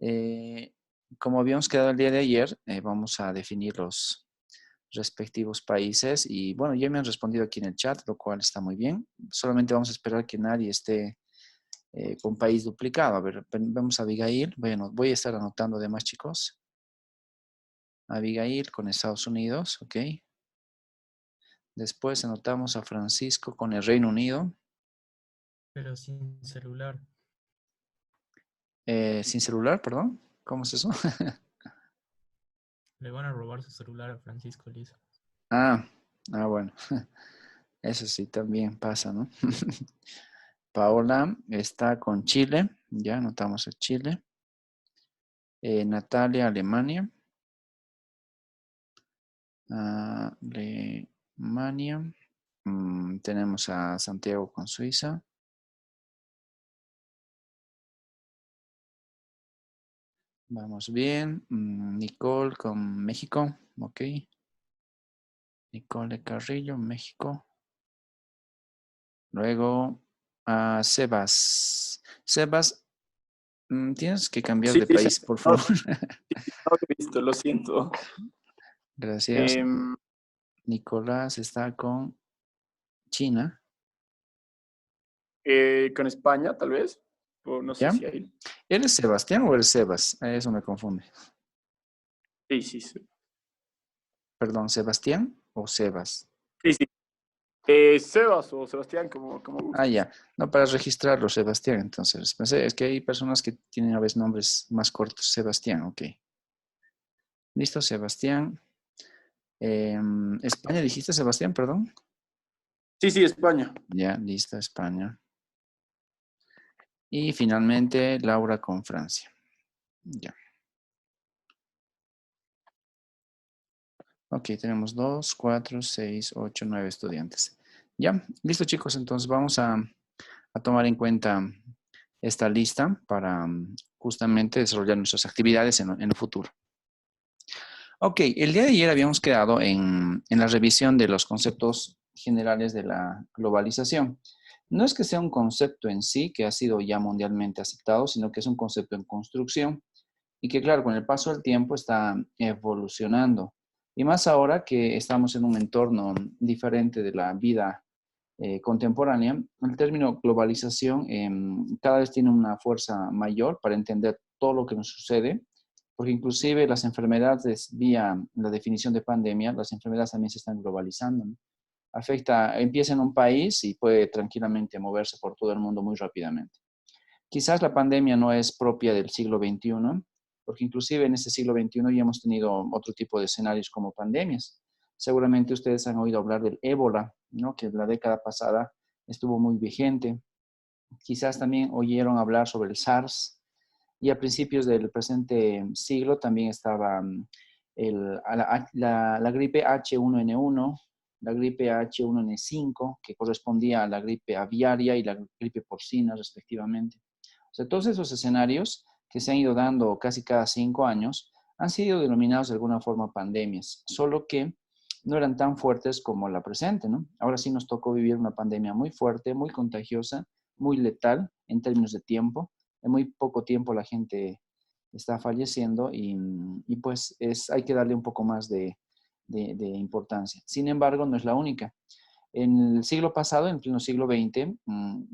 Eh, Como habíamos quedado el día de ayer, vamos a definir los respectivos países y bueno, ya me han respondido aquí en el chat, lo cual está muy bien. Solamente vamos a esperar que nadie esté con país duplicado. A ver, vamos a Abigail. Bueno, voy a estar anotando además, chicos. Abigail con Estados Unidos, ok. Después anotamos a Francisco con el Reino Unido. Pero sin celular. Sin celular, perdón. ¿Cómo es eso? Le van a robar su celular a Francisco Liza. Ah, bueno. Eso sí también pasa, ¿no? Paola está con Chile. Ya anotamos a Chile. Natalia, Alemania. Alemania. Tenemos a Santiago con Suiza. Vamos bien. Nicole con México. Ok. Nicole Carrillo, México. Luego a Sebas. Sebas, tienes que cambiar Sí, de sí, país, por no, favor. no lo he visto, lo siento. Gracias. Em, Nicolás está con China. con España, tal vez. O no sé ¿Ya? si hay. ¿Eres Sebastián o eres Sebas? Eso me confunde. Sí, sí, sí. Perdón, ¿Sebastián o Sebas? Sí, sí. Sebas o Sebastián, como gustes. Ya. No, para registrarlo, Sebastián, entonces. Pensé, es que hay personas que tienen a veces nombres más cortos. Sebastián, ok. Listo, Sebastián. España, dijiste, Sebastián, perdón. Sí, sí, España. Ya, listo, España. Y finalmente, Laura con Francia. Ya. Ok, tenemos 2, 4, 6, 8, 9 estudiantes. Ya, listo, chicos. Entonces vamos a tomar en cuenta esta lista para justamente desarrollar nuestras actividades en el futuro. Ok, el día de ayer habíamos quedado en la revisión de los conceptos generales de la globalización. No es que sea un concepto en sí que ha sido ya mundialmente aceptado, sino que es un concepto en construcción y que, claro, con el paso del tiempo está evolucionando. Y más ahora que estamos en un entorno diferente de la vida contemporánea, el término globalización cada vez tiene una fuerza mayor para entender todo lo que nos sucede, porque inclusive las enfermedades, vía la definición de pandemia, las enfermedades también se están globalizando, ¿no? Empieza en un país y puede tranquilamente moverse por todo el mundo muy rápidamente. Quizás la pandemia no es propia del siglo XXI, porque inclusive en este siglo XXI ya hemos tenido otro tipo de escenarios como pandemias. Seguramente ustedes han oído hablar del ébola, ¿no? Que la década pasada estuvo muy vigente. Quizás también oyeron hablar sobre el SARS y a principios del presente siglo también estaba la gripe H1N1, la gripe H1N5, que correspondía a la gripe aviaria y la gripe porcina respectivamente. O sea, todos esos escenarios que se han ido dando casi cada 5 años han sido denominados de alguna forma pandemias, solo que no eran tan fuertes como la presente, ¿no? Ahora sí nos tocó vivir una pandemia muy fuerte, muy contagiosa, muy letal en términos de tiempo. En muy poco tiempo la gente está falleciendo y pues hay que darle un poco más de importancia. Sin embargo, no es la única. En el siglo pasado, en pleno siglo XX,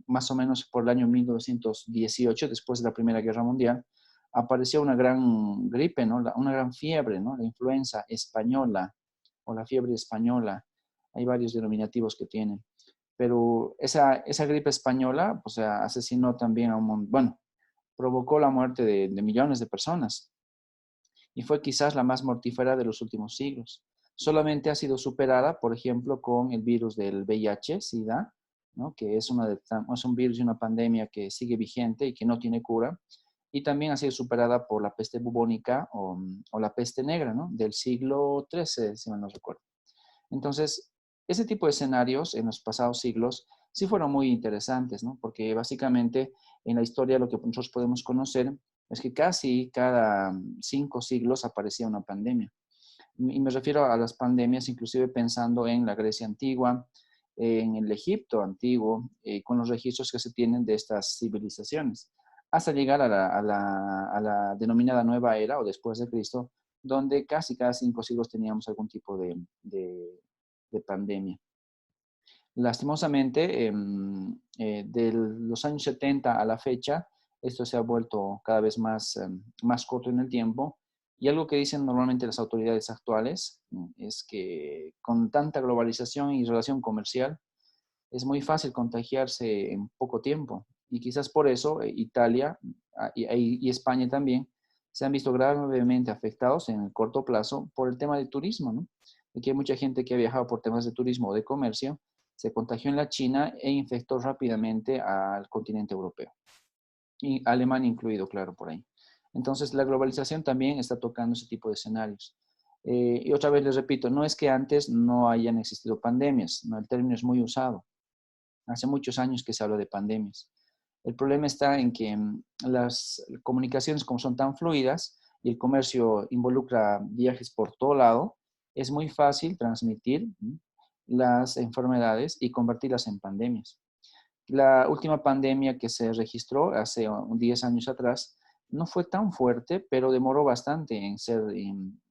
más o menos por el año 1918, después de la Primera Guerra Mundial, apareció una gran gripe, ¿no? Una gran fiebre, ¿no? La influenza española o la fiebre española. Hay varios denominativos que tienen. Pero esa gripe española, pues, asesinó también a un montón, bueno, provocó la muerte de millones de personas y fue quizás la más mortífera de los últimos siglos. Solamente ha sido superada, por ejemplo, con el virus del VIH, SIDA, ¿no? Que es un virus y una pandemia que sigue vigente y que no tiene cura, y también ha sido superada por la peste bubónica o la peste negra, ¿no? Del siglo XIII, si mal no recuerdo. Entonces, ese tipo de escenarios en los pasados siglos sí fueron muy interesantes, ¿no? Porque básicamente en la historia lo que nosotros podemos conocer es que casi cada 5 siglos aparecía una pandemia. Y me refiero a las pandemias inclusive pensando en la Grecia antigua, en el Egipto antiguo, con los registros que se tienen de estas civilizaciones. hasta llegar a la denominada nueva era o después de Cristo, donde casi cada 5 siglos teníamos algún tipo de pandemia. Lastimosamente, de los años 70 a la fecha, esto se ha vuelto cada vez más corto en el tiempo. Y algo que dicen normalmente las autoridades actuales es que con tanta globalización y relación comercial, es muy fácil contagiarse en poco tiempo. Y quizás por eso Italia y España también se han visto gravemente afectados en el corto plazo por el tema del turismo, ¿no? De que hay mucha gente que ha viajado por temas de turismo o de comercio, se contagió en la China e infectó rápidamente al continente europeo. Y Alemania incluido, claro, por ahí. Entonces, la globalización también está tocando ese tipo de escenarios. Y otra vez les repito, no es que antes no hayan existido pandemias, no, el término es muy usado. Hace muchos años que se habla de pandemias. El problema está en que las comunicaciones, como son tan fluidas y el comercio involucra viajes por todo lado, es muy fácil transmitir las enfermedades y convertirlas en pandemias. La última pandemia que se registró hace 10 años atrás no fue tan fuerte, pero demoró bastante en ser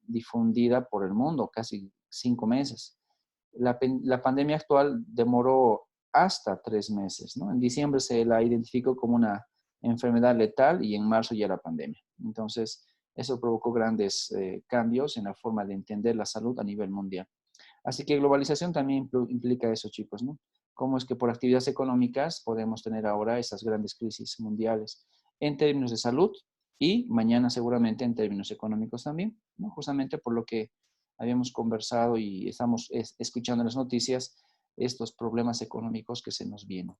difundida por el mundo, casi 5 meses. La pandemia actual demoró hasta 3 meses, ¿no? En diciembre se la identificó como una enfermedad letal y en marzo ya la pandemia. Entonces, eso provocó grandes cambios en la forma de entender la salud a nivel mundial. Así que globalización también implica eso, chicos, ¿no? Cómo es que por actividades económicas podemos tener ahora esas grandes crisis mundiales en términos de salud y mañana seguramente en términos económicos también, ¿no? Justamente por lo que habíamos conversado y estamos escuchando en las noticias estos problemas económicos que se nos vienen.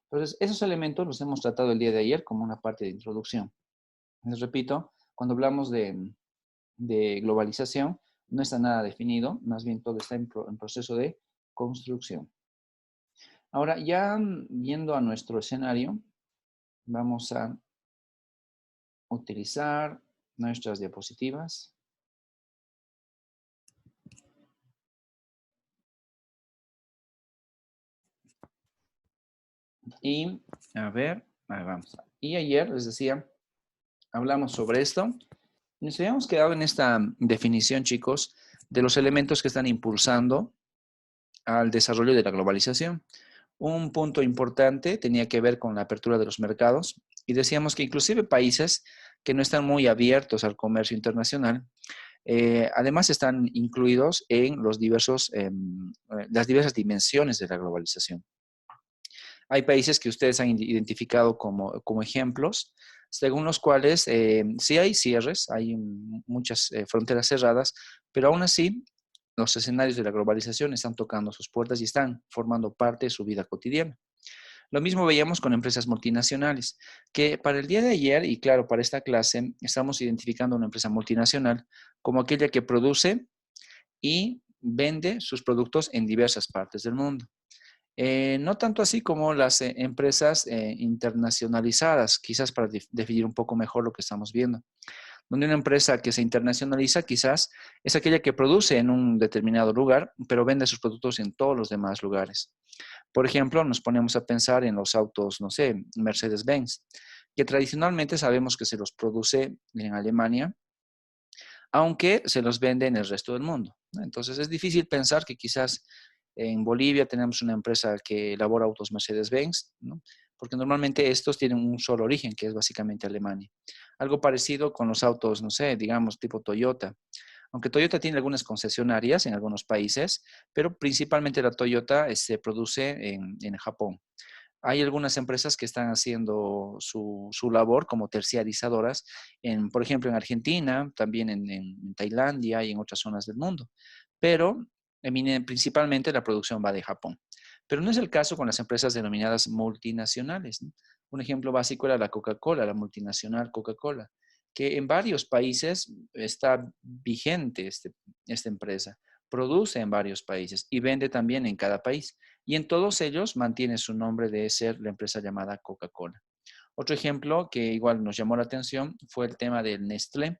Entonces, esos elementos los hemos tratado el día de ayer como una parte de introducción. Les repito, cuando hablamos de globalización, no está nada definido, más bien todo está en proceso de construcción. Ahora, ya viendo a nuestro escenario, vamos a utilizar nuestras diapositivas. Y, a ver, ahí vamos. Y ayer, les decía, hablamos sobre esto. Nos habíamos quedado en esta definición, chicos, de los elementos que están impulsando al desarrollo de la globalización. Un punto importante tenía que ver con la apertura de los mercados y decíamos que inclusive países que no están muy abiertos al comercio internacional, además están incluidos en las diversas dimensiones de la globalización. Hay países que ustedes han identificado como ejemplos, según los cuales sí hay cierres, hay muchas fronteras cerradas, pero aún así los escenarios de la globalización están tocando sus puertas y están formando parte de su vida cotidiana. Lo mismo veíamos con empresas multinacionales, que para el día de ayer, y claro, para esta clase, estamos identificando una empresa multinacional como aquella que produce y vende sus productos en diversas partes del mundo. No tanto así como las empresas internacionalizadas, quizás para definir un poco mejor lo que estamos viendo. Donde una empresa que se internacionaliza quizás es aquella que produce en un determinado lugar, pero vende sus productos en todos los demás lugares. Por ejemplo, nos ponemos a pensar en los autos, no sé, Mercedes-Benz, que tradicionalmente sabemos que se los produce en Alemania, aunque se los vende en el resto del mundo, ¿no? Entonces es difícil pensar que quizás en Bolivia tenemos una empresa que elabora autos Mercedes-Benz, ¿no? Porque normalmente estos tienen un solo origen, que es básicamente Alemania. Algo parecido con los autos, no sé, digamos tipo Toyota. Aunque Toyota tiene algunas concesionarias en algunos países, pero principalmente la Toyota se produce en Japón. Hay algunas empresas que están haciendo su labor como terciarizadoras, por ejemplo, en Argentina, también en Tailandia y en otras zonas del mundo. Pero principalmente la producción va de Japón. Pero no es el caso con las empresas denominadas multinacionales, ¿no? Un ejemplo básico era la Coca-Cola, la multinacional Coca-Cola, que en varios países está vigente esta empresa. Produce en varios países y vende también en cada país. Y en todos ellos mantiene su nombre de ser la empresa llamada Coca-Cola. Otro ejemplo que igual nos llamó la atención fue el tema del Nestlé,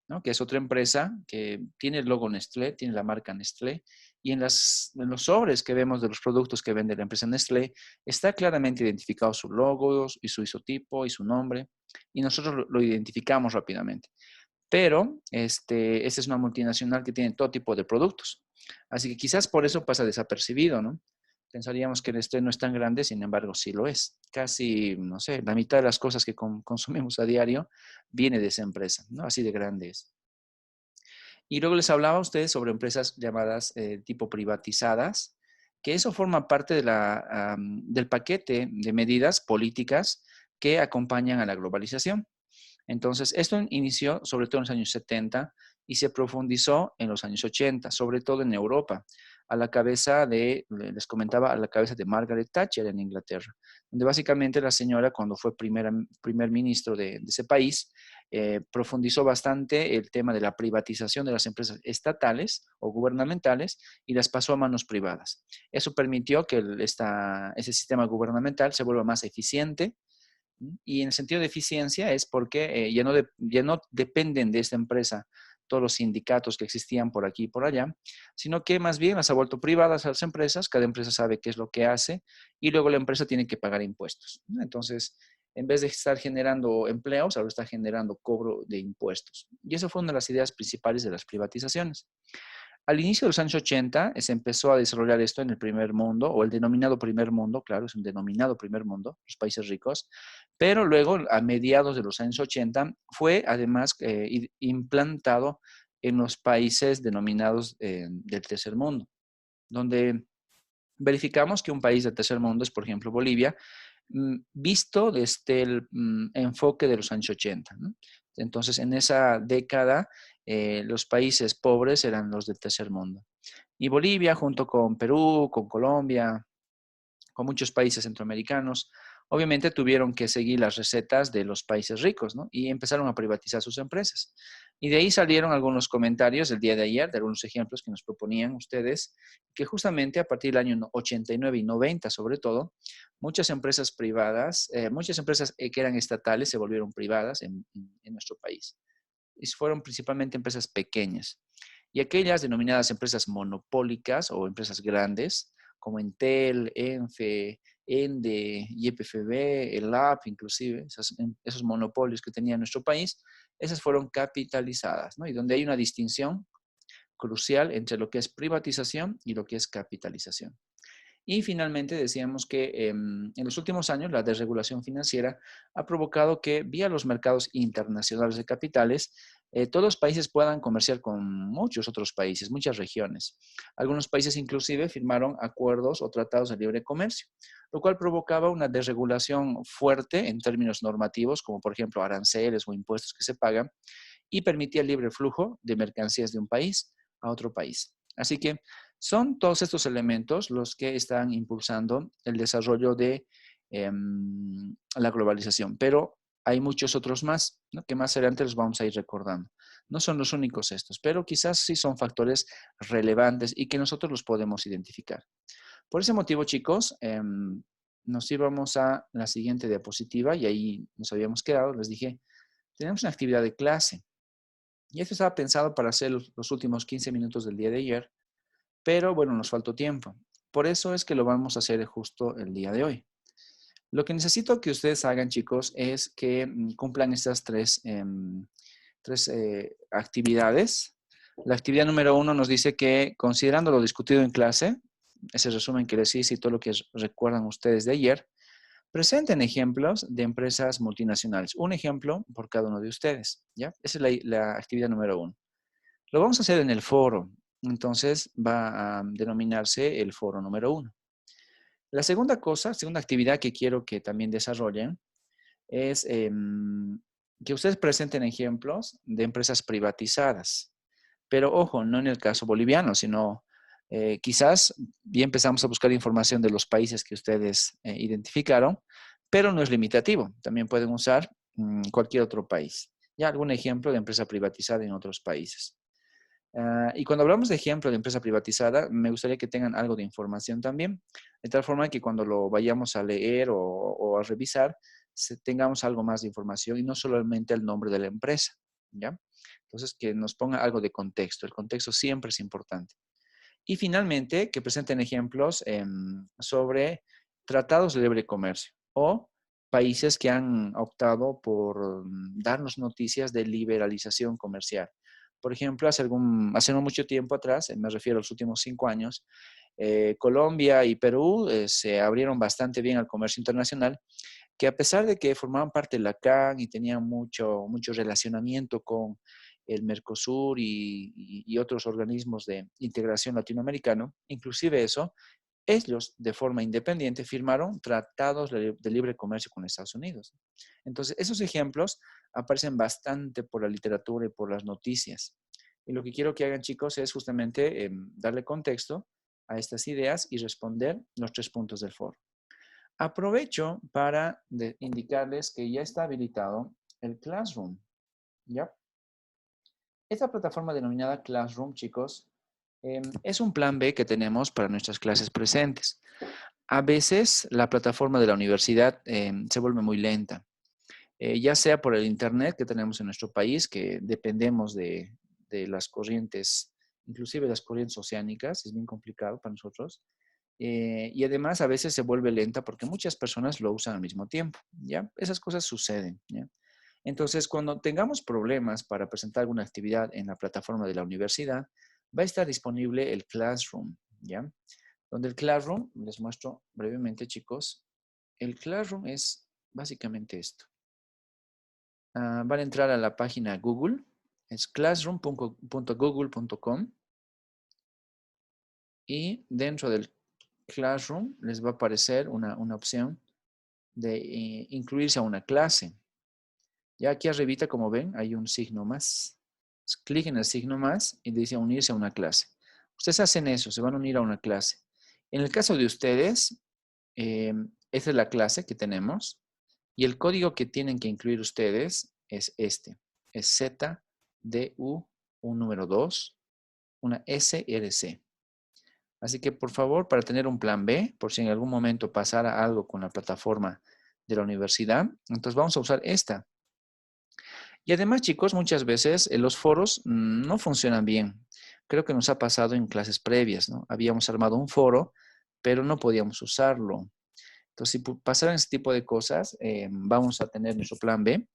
¿no? Que es otra empresa que tiene el logo Nestlé, tiene la marca Nestlé, Y en los sobres que vemos de los productos que vende la empresa Nestlé, está claramente identificado su logo y su isotipo y su nombre, y nosotros lo identificamos rápidamente. Pero esta es una multinacional que tiene todo tipo de productos. Así que quizás por eso pasa desapercibido, ¿no? Pensaríamos que el Nestlé no es tan grande, sin embargo, sí lo es. Casi, no sé, la mitad de las cosas que consumimos a diario viene de esa empresa, ¿no? Así de grande es. Y luego les hablaba a ustedes sobre empresas llamadas tipo privatizadas, que eso forma parte del paquete de medidas políticas que acompañan a la globalización. Entonces, esto inició sobre todo en los años 70 y se profundizó en los años 80, sobre todo en Europa, a la cabeza les comentaba, a la cabeza de Margaret Thatcher en Inglaterra, donde básicamente la señora, cuando fue primer ministro de ese país, profundizó bastante el tema de la privatización de las empresas estatales o gubernamentales y las pasó a manos privadas. Eso permitió que ese sistema gubernamental se vuelva más eficiente, y en el sentido de eficiencia es porque ya no dependen de esta empresa todos los sindicatos que existían por aquí y por allá, sino que más bien las ha vuelto privadas a las empresas, cada empresa sabe qué es lo que hace y luego la empresa tiene que pagar impuestos, ¿no? Entonces, en vez de estar generando empleos, ahora está generando cobro de impuestos. Y eso fue una de las ideas principales de las privatizaciones. Al inicio de los años 80 se empezó a desarrollar esto en el primer mundo, o el denominado primer mundo, claro, es un denominado primer mundo, los países ricos, pero luego a mediados de los años 80 fue además implantado en los países denominados del tercer mundo, donde verificamos que un país del tercer mundo es, por ejemplo, Bolivia, visto desde el enfoque de los años 80, ¿no? Entonces, en esa década, los países pobres eran los del tercer mundo. Y Bolivia, junto con Perú, con Colombia, con muchos países centroamericanos, obviamente tuvieron que seguir las recetas de los países ricos, ¿no? Y empezaron a privatizar sus empresas. Y de ahí salieron algunos comentarios el día de ayer, de algunos ejemplos que nos proponían ustedes, que justamente a partir del año 89 y 90 sobre todo, muchas empresas privadas, muchas empresas que eran estatales se volvieron privadas en nuestro país. Y fueron principalmente empresas pequeñas. Y aquellas denominadas empresas monopólicas o empresas grandes, como Entel, Enfe, Ende, YPFB, el AP, inclusive, esos monopolios que tenía nuestro país, esas fueron capitalizadas, ¿no? Y donde hay una distinción crucial entre lo que es privatización y lo que es capitalización. Y finalmente decíamos que en los últimos años la desregulación financiera ha provocado que vía los mercados internacionales de capitales, todos los países puedan comerciar con muchos otros países, muchas regiones. Algunos países inclusive firmaron acuerdos o tratados de libre comercio, lo cual provocaba una desregulación fuerte en términos normativos, como por ejemplo aranceles o impuestos que se pagan, y permitía el libre flujo de mercancías de un país a otro país. Así que son todos estos elementos los que están impulsando el desarrollo de la globalización, pero hay muchos otros más, ¿no? Que más adelante los vamos a ir recordando. No son los únicos estos, pero quizás sí son factores relevantes y que nosotros los podemos identificar. Por ese motivo, chicos, nos íbamos a la siguiente diapositiva y ahí nos habíamos quedado. Les dije, tenemos una actividad de clase y esto estaba pensado para hacer los últimos 15 minutos del día de ayer, pero bueno, nos faltó tiempo. Por eso es que lo vamos a hacer justo el día de hoy. Lo que necesito que ustedes hagan, chicos, es que cumplan estas tres actividades. La actividad número 1 nos dice que, considerando lo discutido en clase, ese resumen que les hice y todo lo que recuerdan ustedes de ayer, presenten ejemplos de empresas multinacionales. Un ejemplo por cada uno de ustedes, ¿ya? Esa es la actividad número 1. Lo vamos a hacer en el foro. Entonces va a denominarse el foro número 1. La segunda segunda actividad que quiero que también desarrollen es que ustedes presenten ejemplos de empresas privatizadas. Pero ojo, no en el caso boliviano, sino quizás ya empezamos a buscar información de los países que ustedes identificaron, pero no es limitativo. También pueden usar cualquier otro país. Ya algún ejemplo de empresa privatizada en otros países. Y cuando hablamos de ejemplo de empresa privatizada, me gustaría que tengan algo de información también, de tal forma que cuando lo vayamos a leer o a revisar, tengamos algo más de información y no solamente el nombre de la empresa, ¿ya? Entonces, que nos ponga algo de contexto. El contexto siempre es importante. Y finalmente, que presenten ejemplos sobre tratados de libre comercio o países que han optado por darnos noticias de liberalización comercial. Por ejemplo, hace no mucho tiempo atrás, me refiero a los últimos 5 años, Colombia y Perú se abrieron bastante bien al comercio internacional, que a pesar de que formaban parte de la CAN y tenían mucho relacionamiento con el Mercosur y otros organismos de integración latinoamericano, inclusive eso, ellos de forma independiente firmaron tratados de libre comercio con Estados Unidos. Entonces, esos ejemplos aparecen bastante por la literatura y por las noticias. Y lo que quiero que hagan, chicos, es justamente darle contexto a estas ideas y responder los 3 puntos del foro. Aprovecho para indicarles que ya está habilitado el Classroom. ¿Ya? Esta plataforma denominada Classroom, chicos, es un plan B que tenemos para nuestras clases presentes. A veces la plataforma de la universidad se vuelve muy lenta, ya sea por el internet que tenemos en nuestro país, que dependemos de las corrientes, inclusive las corrientes oceánicas, es bien complicado para nosotros. Y además a veces se vuelve lenta porque muchas personas lo usan al mismo tiempo, ¿ya? Esas cosas suceden, ¿ya? Entonces, cuando tengamos problemas para presentar alguna actividad en la plataforma de la universidad, va a estar disponible el Classroom, ¿ya? Donde el Classroom, les muestro brevemente, chicos, el Classroom es básicamente esto. Van a entrar a la página Google, es classroom.google.com y dentro del Classroom les va a aparecer una opción de incluirse a una clase. Ya aquí arribita, como ven, hay un signo más. Clic en el signo más y dice unirse a una clase. Ustedes hacen eso, se van a unir a una clase. En el caso de ustedes, esta es la clase que tenemos y el código que tienen que incluir ustedes es este. Es ZDU, un número 2, una SRC. Así que, por favor, para tener un plan B, por si en algún momento pasara algo con la plataforma de la universidad, entonces vamos a usar esta. Y además, chicos, muchas veces los foros no funcionan bien. Creo que nos ha pasado en clases previas, ¿no? Habíamos armado un foro, pero no podíamos usarlo. Entonces, si pasaran ese tipo de cosas, vamos a tener nuestro plan B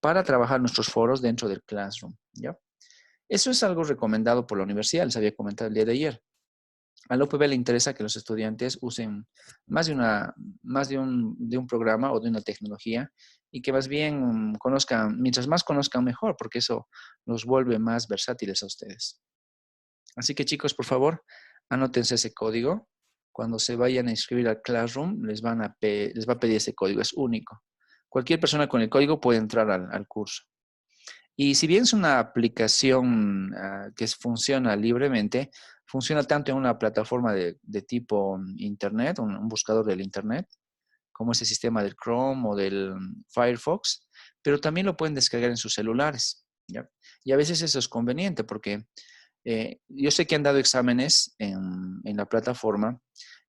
para trabajar nuestros foros dentro del Classroom, ¿ya? Eso es algo recomendado por la universidad, les había comentado el día de ayer. A la UPB le interesa que los estudiantes usen más de un programa o de una tecnología y que más bien conozcan, mientras más conozcan mejor, porque eso los vuelve más versátiles a ustedes. Así que chicos, por favor, anótense ese código. Cuando se vayan a inscribir al Classroom, les va a pedir ese código, es único. Cualquier persona con el código puede entrar al curso. Y si bien es una aplicación que funciona libremente, funciona tanto en una plataforma de tipo Internet, un buscador del Internet, como ese sistema del Chrome o del Firefox, pero también lo pueden descargar en sus celulares, ¿ya? Y a veces eso es conveniente porque yo sé que han dado exámenes en la plataforma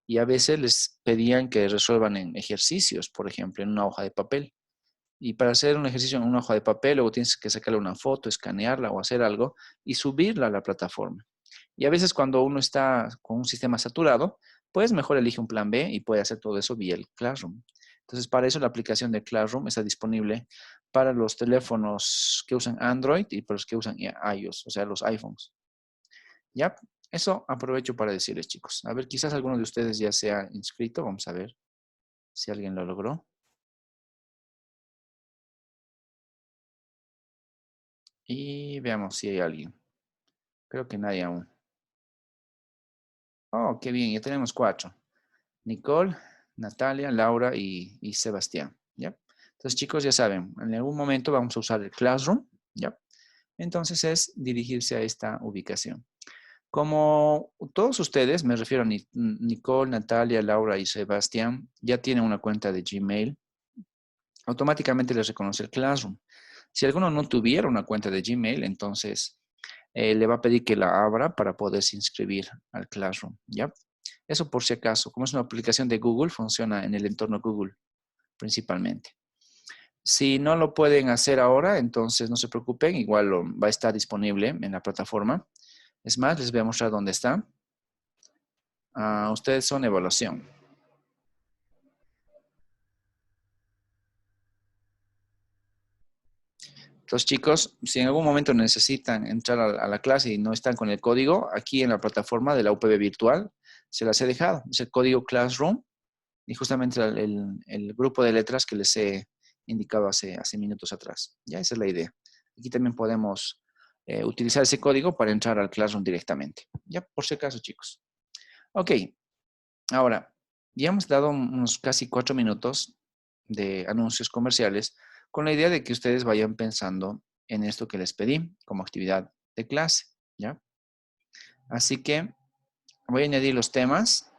y a veces les pedían que resuelvan en ejercicios, por ejemplo, en una hoja de papel. Y para hacer un ejercicio en una hoja de papel, luego tienes que sacarle una foto, escanearla o hacer algo y subirla a la plataforma. Y a veces cuando uno está con un sistema saturado, pues mejor elige un plan B y puede hacer todo eso vía el Classroom. Entonces, para eso la aplicación de Classroom está disponible para los teléfonos que usan Android y para los que usan iOS, o sea, los iPhones. Ya, eso aprovecho para decirles, chicos. A ver, quizás alguno de ustedes ya se ha inscrito. Vamos a ver si alguien lo logró. Y veamos si hay alguien. Creo que nadie aún. Oh, qué bien, ya tenemos 4. Nicole, Natalia, Laura y Sebastián, ¿ya? Entonces, chicos, ya saben, en algún momento vamos a usar el Classroom, ¿ya? Entonces es dirigirse a esta ubicación. Como todos ustedes, me refiero a Nicole, Natalia, Laura y Sebastián, ya tienen una cuenta de Gmail, automáticamente les reconoce el Classroom. Si alguno no tuviera una cuenta de Gmail, entonces le va a pedir que la abra para poderse inscribir al Classroom, ¿ya? Eso por si acaso, como es una aplicación de Google, funciona en el entorno Google principalmente. Si no lo pueden hacer ahora, entonces no se preocupen, igual va a estar disponible en la plataforma. Es más, les voy a mostrar dónde está. Ustedes son evaluación. Entonces, chicos, si en algún momento necesitan entrar a la clase y no están con el código, aquí en la plataforma de la UPB virtual se las he dejado. Es el código Classroom y justamente el grupo de letras que les he indicado hace minutos atrás. Ya, esa es la idea. Aquí también podemos utilizar ese código para entrar al Classroom directamente. Ya, por si acaso, chicos. Ok, ahora, ya hemos dado unos casi 4 minutos de anuncios comerciales con la idea de que ustedes vayan pensando en esto que les pedí como actividad de clase, ¿ya? Así que voy a añadir los temas.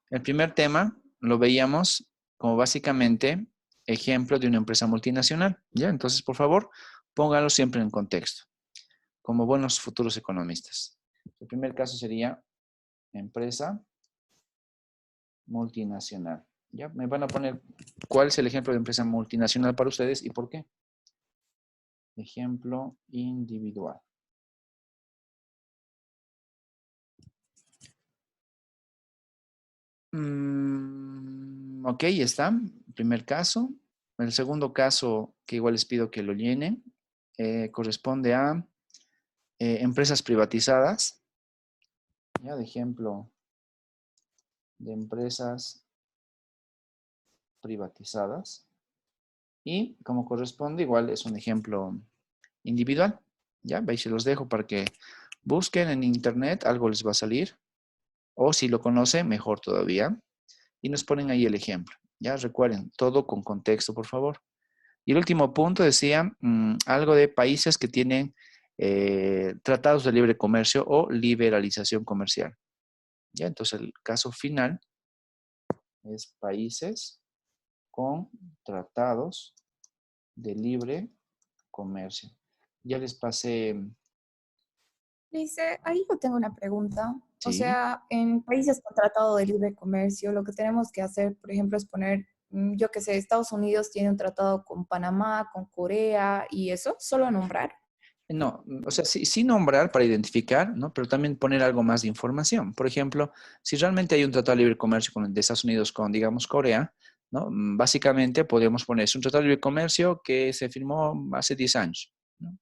El primer tema lo veíamos como básicamente ejemplo de una empresa multinacional, ¿ya? Entonces, por favor, pónganlo siempre en contexto, como buenos futuros economistas. El primer caso sería empresa multinacional. ¿Ya? Me van a poner cuál es el ejemplo de empresa multinacional para ustedes y por qué. Ejemplo individual. Ok, está. Primer caso. El segundo caso, que igual les pido que lo llenen, corresponde a empresas privatizadas. Ya, de ejemplo de empresas privatizadas. Y como corresponde, igual es un ejemplo individual. Ya, veis, se los dejo para que busquen en internet, algo les va a salir. O si lo conocen, mejor todavía. Y nos ponen ahí el ejemplo. Ya, recuerden, todo con contexto, por favor. Y el último punto decía algo de países que tienen tratados de libre comercio o liberalización comercial. Ya, entonces el caso final es países con tratados de libre comercio. Ya les pasé, Dice, ahí yo tengo una pregunta. O sí, sea, en países con tratado de libre comercio, lo que tenemos que hacer, por ejemplo, es poner, yo qué sé, Estados Unidos tiene un tratado con Panamá, con Corea y eso, solo nombrar. no, o sea, sí nombrar para identificar, ¿no? Pero también poner algo más de información. Por ejemplo, si realmente hay un tratado de libre comercio de Estados Unidos con, digamos, Corea, ¿no? Básicamente podríamos poner, es un tratado de libre comercio que se firmó hace 10 años, ¿no?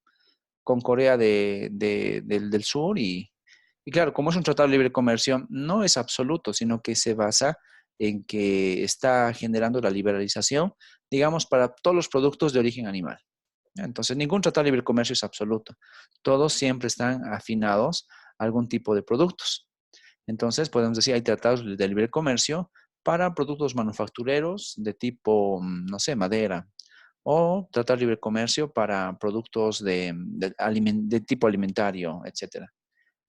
Con Corea del Sur y claro, como es un tratado de libre comercio, no es absoluto, sino que se basa en que está generando la liberalización, digamos, para todos los productos de origen animal. Entonces, ningún tratado de libre comercio es absoluto. Todos siempre están afinados a algún tipo de productos. Entonces, podemos decir, hay tratados de libre comercio para productos manufactureros de tipo, no sé, madera, o tratado de libre comercio para productos de tipo alimentario, etcétera.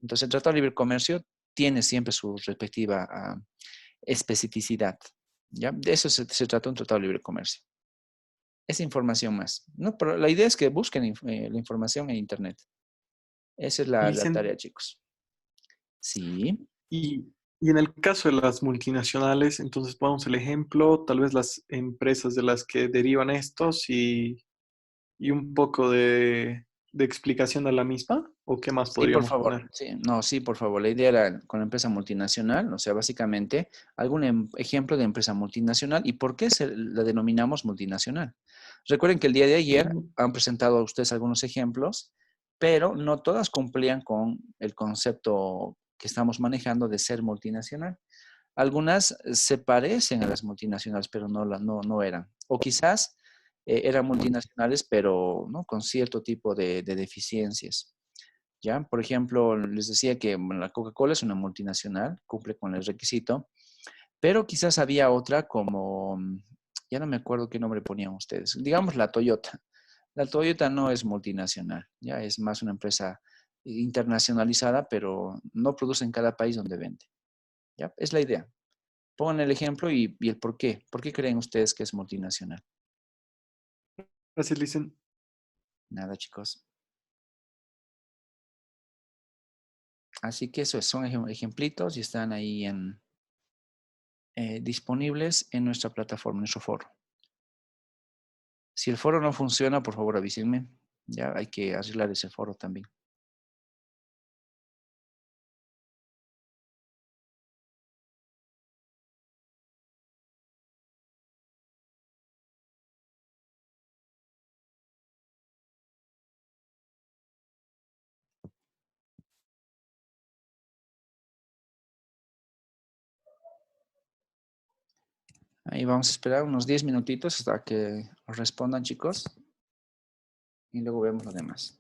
Entonces, el tratado de libre comercio tiene siempre su respectiva especificidad. ¿Ya? De eso se trata un tratado de libre comercio. Es información más. No, pero la idea es que busquen la información en Internet. Esa es la Licen- tarea, chicos. Sí. Y, y en el caso de las multinacionales, entonces pongamos el ejemplo, tal vez las empresas de las que derivan estos y un poco de explicación de la misma, ¿o qué más Sí, por podríamos favor. poner? Sí, no, sí, por favor. La idea era con la empresa multinacional, o sea, básicamente algún ejemplo de empresa multinacional y por qué la denominamos multinacional. Recuerden que el día de ayer Ujú. han presentado a ustedes algunos ejemplos, pero no todas cumplían con el concepto que estamos manejando de ser multinacional. Algunas se parecen a las multinacionales, pero no eran. O quizás eran multinacionales, pero ¿no? Con cierto tipo de deficiencias. ¿Ya? Por ejemplo, les decía que bueno, la Coca-Cola es una multinacional, cumple con el requisito, pero quizás había otra como, ya no me acuerdo qué nombre ponían ustedes, digamos la Toyota. La Toyota no es multinacional, ya es más una empresa internacionalizada, pero no produce en cada país donde vende. ¿Ya? Es la idea. Pongan el ejemplo y el por qué. ¿Por qué creen ustedes que es multinacional? Gracias, Licen. Nada, chicos. Así que eso son ejemplitos y están ahí disponibles en nuestra plataforma, en nuestro foro. Si el foro no funciona, por favor avísenme. Ya hay que arreglar ese foro también. Ahí vamos a esperar unos 10 minutitos hasta que os respondan, chicos. Y luego vemos lo demás.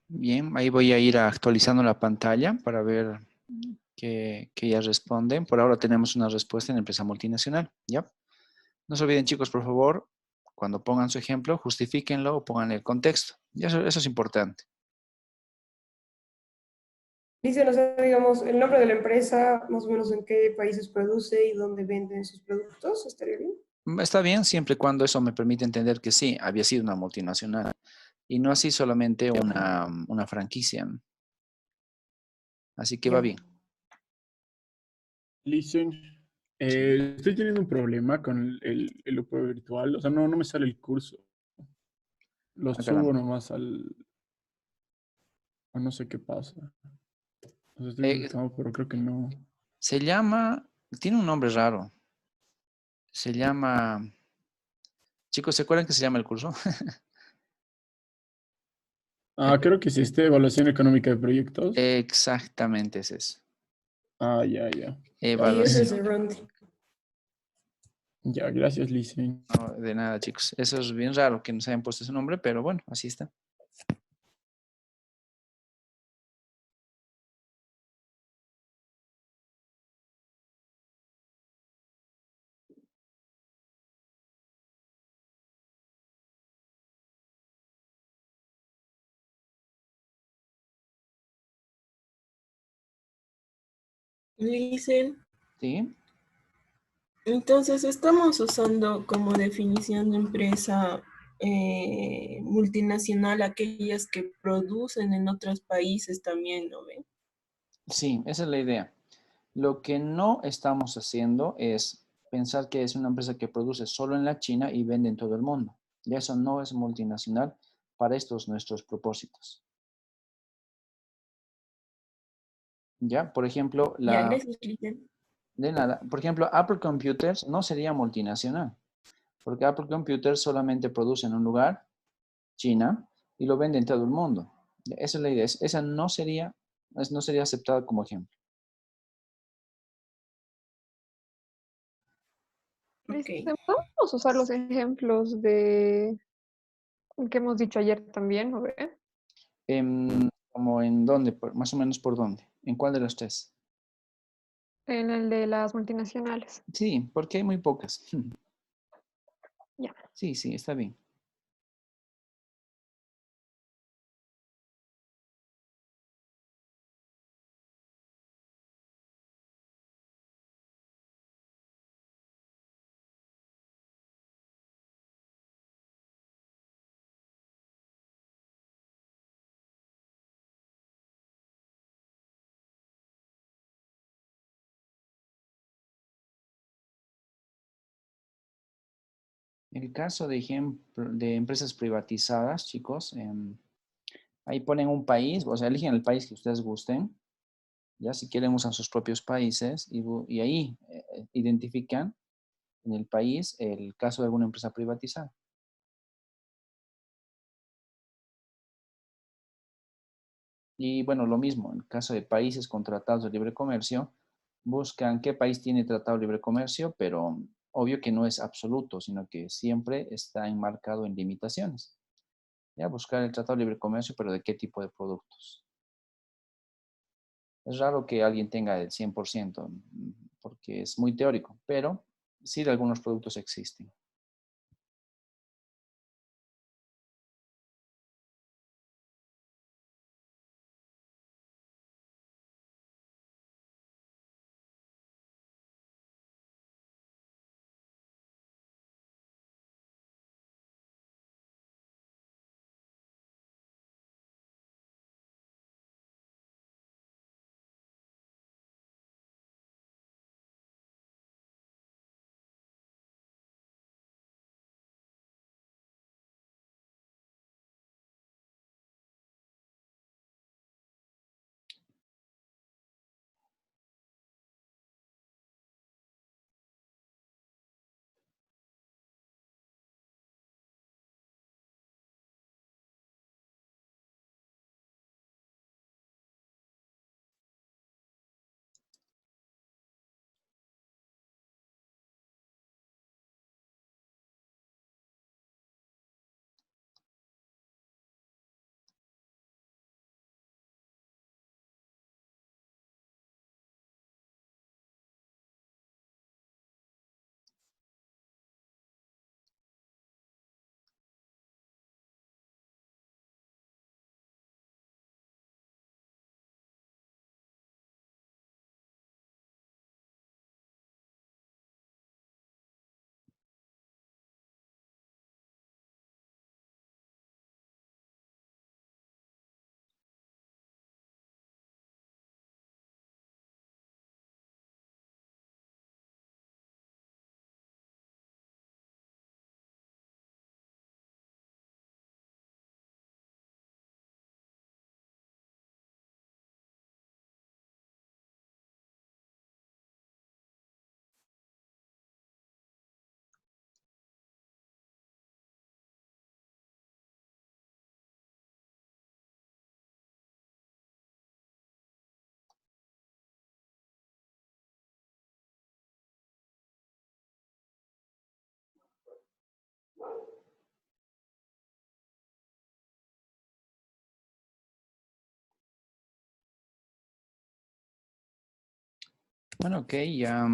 Bien, ahí voy a ir actualizando la pantalla para ver que ya responden. Por ahora tenemos una respuesta en empresa multinacional. ¿Ya? No se olviden, chicos, por favor, cuando pongan su ejemplo, justifíquenlo o pongan el contexto. Y eso es importante. Dice, o sea, digamos, el nombre de la empresa, más o menos en qué países produce y dónde venden sus productos, ¿estaría bien? Está bien siempre y cuando eso me permite entender que sí, había sido una multinacional y no así solamente una franquicia. Así que va Ya. bien. Listen, estoy teniendo un problema con el UP virtual. O sea, no me sale el curso. Lo Ah, subo caramba. nomás a no sé qué pasa. O sea, estoy Eh, intentando, pero creo que no. Se llama, tiene un nombre raro. Se llama, chicos, ¿se acuerdan que se llama el curso? Creo que sí, evaluación económica de proyectos. Exactamente es eso. Ya, ya. Y ese es Evaluación. el Rondi. Ya, gracias, Listen. No, de nada, chicos. Eso es bien raro que nos hayan puesto ese nombre, pero bueno, así está. Dicen, ¿Sí? entonces estamos usando como definición de empresa multinacional aquellas que producen en otros países también, ¿no ven? Sí, esa es la idea. Lo que no estamos haciendo es pensar que es una empresa que produce solo en la China y vende en todo el mundo. Y eso no es multinacional para estos nuestros propósitos. ¿Ya? Por ejemplo, Ya, gracias, Cristian. de nada. Por ejemplo, Apple Computers no sería multinacional, porque Apple Computers solamente produce en un lugar, China, y lo vende en todo el mundo. Esa es la idea. Esa no sería aceptada como ejemplo. Ok. Cristian, ¿podemos usar los ejemplos de que hemos dicho ayer también, ¿no ve? ¿Como en dónde? Más o menos por dónde. ¿En cuál de los tres? En el de las multinacionales. Sí, porque hay muy pocas. Ya. Sí, sí, está bien. El caso de ejemplo de empresas privatizadas, chicos, ahí ponen un país, o sea, eligen el país que ustedes gusten, ya si quieren usan sus propios países y ahí identifican en el país el caso de alguna empresa privatizada. Y bueno, lo mismo, en el caso de países con tratados de libre comercio, buscan qué país tiene tratado de libre comercio, pero obvio que no es absoluto, sino que siempre está enmarcado en limitaciones. Ya, buscar el tratado de libre comercio, pero de qué tipo de productos. Es raro que alguien tenga el 100%, porque es muy teórico, pero sí de algunos productos existen. Bueno, ok, ya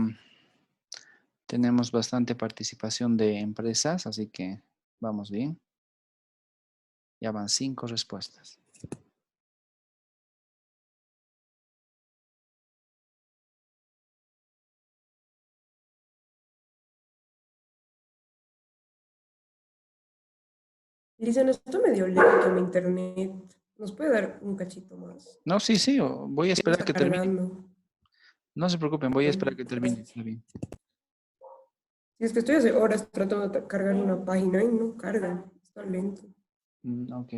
tenemos bastante participación de empresas, así que vamos bien. Ya van 5 respuestas. Lisa, está medio lento mi internet. ¿Nos puede dar un cachito más? No, sí, sí, voy a esperar Está que termine. cargando. No se preocupen, voy a esperar que termine. Gracias. Está bien. Si es que estoy hace horas tratando de cargar una página y no carga. Está lento. Ok.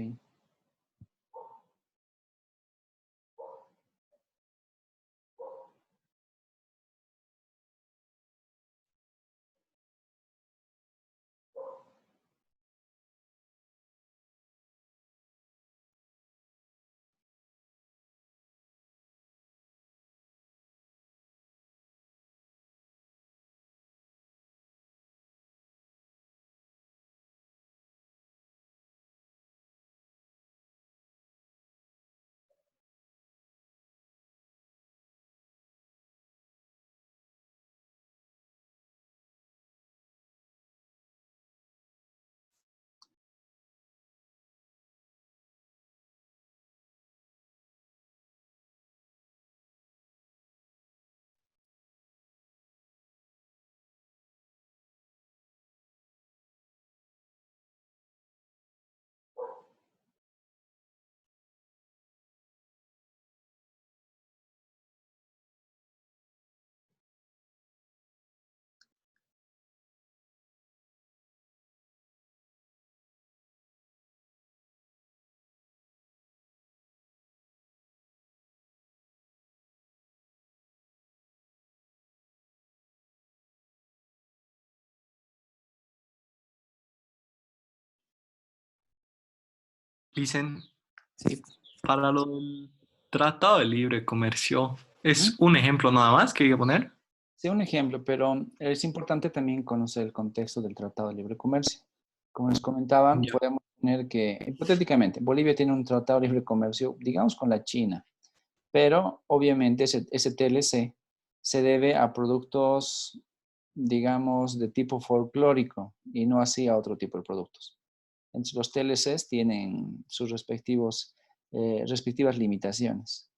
Dicen, Sí. para lo del Tratado de Libre Comercio, ¿es Ujú. un ejemplo nada más que hay que poner? Sí, un ejemplo, pero es importante también conocer el contexto del Tratado de Libre Comercio. Como les comentaba, Ya. podemos tener que, hipotéticamente, Bolivia tiene un Tratado de Libre Comercio, digamos, con la China, pero obviamente ese TLC se debe a productos, digamos, de tipo folclórico y no así a otro tipo de productos. Entonces, los TLCs tienen sus respectivas limitaciones.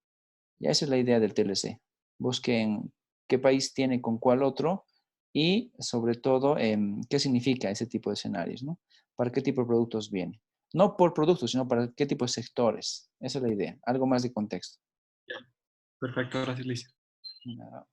Y esa es la idea del TLC. Busquen qué país tiene con cuál otro y sobre todo qué significa ese tipo de escenarios, ¿no? ¿Para qué tipo de productos viene? No por productos, sino para qué tipo de sectores. Esa es la idea. Algo más de contexto. Perfecto, gracias, Liz. Ah,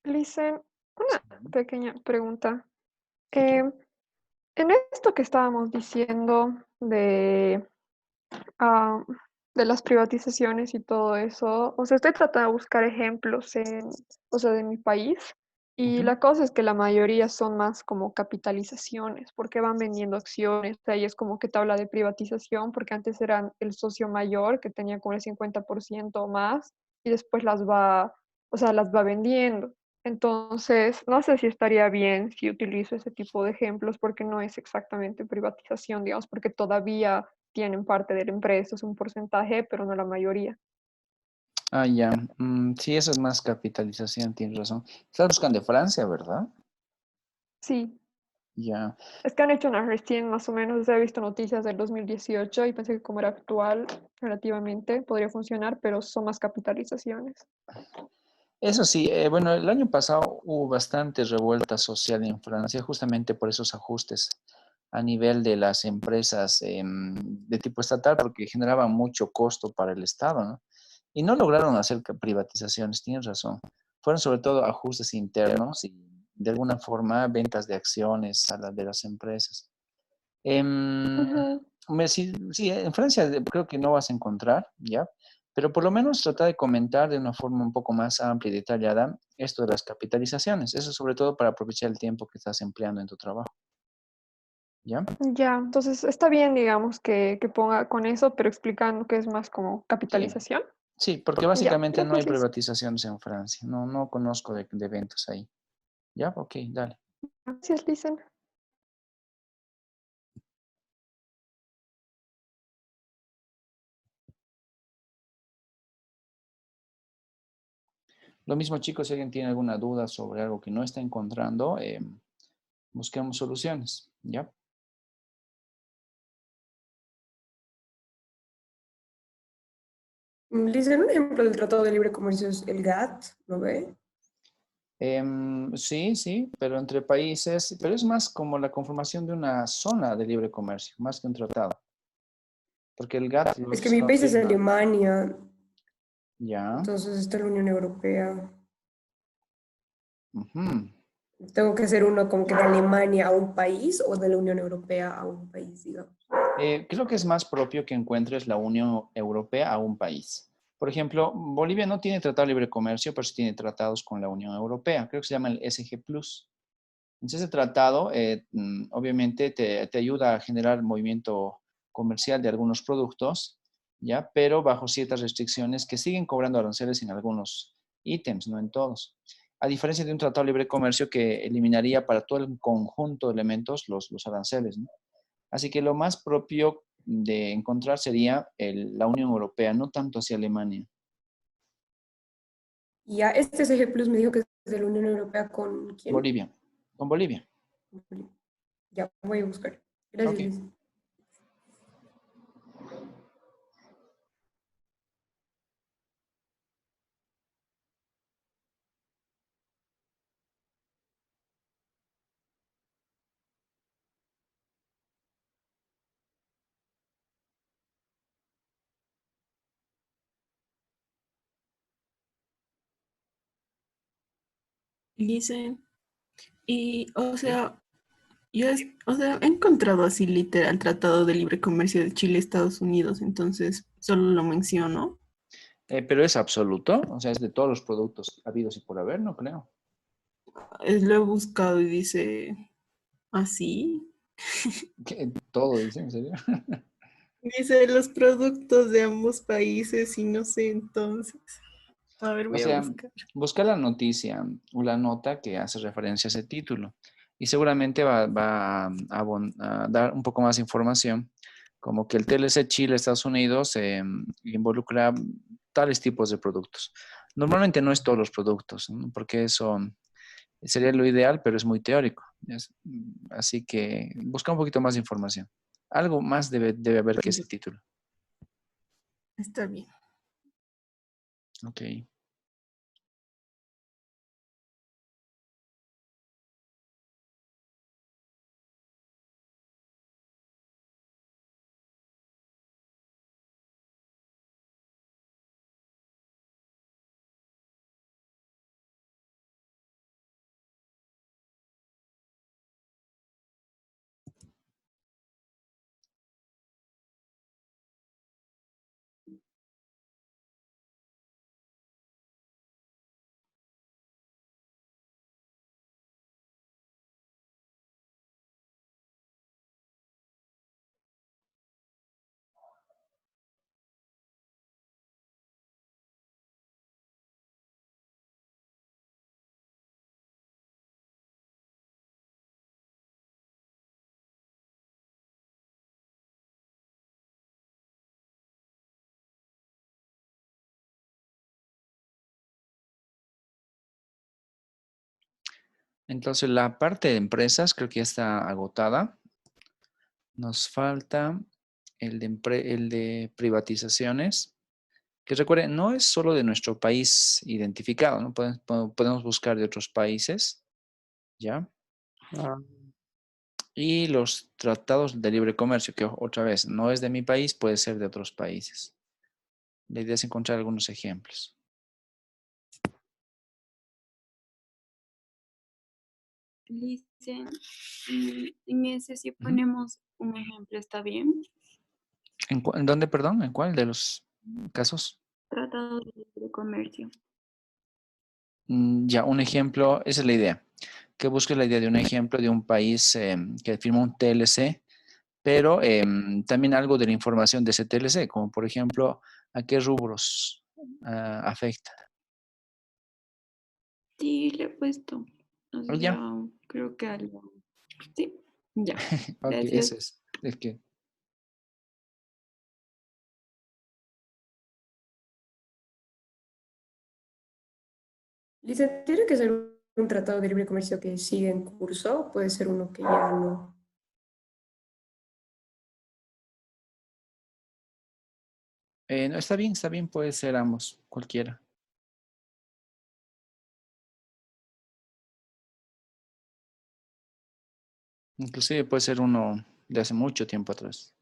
Listen, sí. una pequeña pregunta. En esto que estábamos diciendo de, ah, de las privatizaciones y todo eso. O sea, estoy tratando de buscar ejemplos o sea, de mi país. Y Ujú. la cosa es que la mayoría son más como capitalizaciones, porque van vendiendo acciones. Ahí es como que te habla de privatización, porque antes eran el socio mayor que tenía como el 50% o más, y después o sea, las va vendiendo. Entonces, no sé si estaría bien si utilizo ese tipo de ejemplos, porque no es exactamente privatización, digamos, porque todavía tienen parte de la empresa, es un porcentaje, pero no la mayoría. Ah, ya. Sí, eso es más capitalización, tienes razón. Estás buscando de Francia, ¿verdad? Sí, Ya. es que han hecho una recién más o menos, o sea, he visto noticias del 2018 y pensé que como era actual, relativamente, podría funcionar, pero son más capitalizaciones. Eso sí, bueno, el año pasado hubo bastante revuelta social en Francia, justamente por esos ajustes a nivel de las empresas de tipo estatal, porque generaban mucho costo para el Estado, ¿no? Y no lograron hacer privatizaciones, tienes razón. Fueron sobre todo ajustes internos y de alguna forma ventas de acciones a las de las empresas. Em, Ujú. sí, sí, en Francia creo que no vas a encontrar, ¿ya? Pero por lo menos trata de comentar de una forma un poco más amplia y detallada esto de las capitalizaciones. Eso sobre todo para aprovechar el tiempo que estás empleando en tu trabajo, ¿ya? Ya, entonces está bien, digamos, que ponga con eso, pero explicando que es más como Sí, capitalización. sí, porque Ya, básicamente no hay gracias, Liz. privatizaciones en Francia. No, no conozco de eventos ahí. ¿Ya? Ok, dale. Gracias, Lisa. Lo mismo, chicos, si alguien tiene alguna duda sobre algo que no está encontrando, busquemos soluciones, ¿ya? Dicen un ejemplo del Tratado de Libre Comercio es el GATT, ¿no ve? Sí, sí, pero entre países, pero es más como la conformación de una zona de libre comercio, más que un tratado, porque el GATT Es que mi lo país es firma, Alemania, ya, entonces está la Unión Europea. ujú. Tengo que hacer uno como que de Alemania a un país o de la Unión Europea a un país, digamos. Creo que es más propio que encuentres la Unión Europea a un país. Por ejemplo, Bolivia no tiene tratado de libre comercio, pero sí tiene tratados con la Unión Europea, creo que se llama el SG Plus. Entonces, ese tratado obviamente te ayuda a generar movimiento comercial de algunos productos, ¿ya? Pero bajo ciertas restricciones que siguen cobrando aranceles en algunos ítems, no en todos. A diferencia de un tratado de libre comercio que eliminaría para todo el conjunto de elementos los aranceles, ¿no? Así que lo más propio de encontrar sería la Unión Europea, no tanto hacia Alemania. Y ya este SG Plus me dijo que es de la Unión Europea con quién. Bolivia, con Bolivia. Ya voy a buscar. Ok. Gracias, Liz. Dicen, y, o Sí. sea, o sea, he encontrado así literal Tratado de Libre Comercio de Chile, Estados Unidos, entonces solo lo menciono. Pero es absoluto, o sea, es de todos los productos habidos y por haber, no creo. Lo he buscado y dice así. ¿Qué? Todo dice, ¿en serio? Dice los productos de ambos países y no sé entonces. A ver, O voy a sea, buscar. busca la noticia o la nota que hace referencia a ese título y seguramente va a dar un poco más de información, como que el TLC Chile, Estados Unidos, involucra tales tipos de productos. Normalmente no es todos los productos, ¿no? Porque eso sería lo ideal, pero es muy teórico. Así que busca un poquito más de información. Algo más debe haber que ese título. Está bien. Ok. Entonces, la parte de empresas creo que ya está agotada. Nos falta el de privatizaciones, que recuerden, no es solo de nuestro país identificado, ¿no? Podemos buscar de otros países, ¿ya? Ah, Y los tratados de libre comercio, que otra vez no es de mi país, puede ser de otros países. La idea es encontrar algunos ejemplos. Dicen, en ese si Ujú. ponemos un ejemplo, ¿está bien? ¿En dónde, perdón? ¿En cuál de los casos? Tratado de libre comercio. Ya, un ejemplo, esa es la idea. Que busques la idea de un ejemplo de un país que firmó un TLC, pero también algo de la información de ese TLC, como por ejemplo, a qué rubros afecta. Sí, le he puesto. O sea, Ya, creo que algo. Sí, ya. ok, Gracias. eso es. Es que Lisa, ¿tiene que ser un tratado de libre comercio que sigue en curso? ¿O puede ser uno que ya no? no, está bien, puede ser ambos, cualquiera. Inclusive puede ser uno de hace mucho tiempo atrás.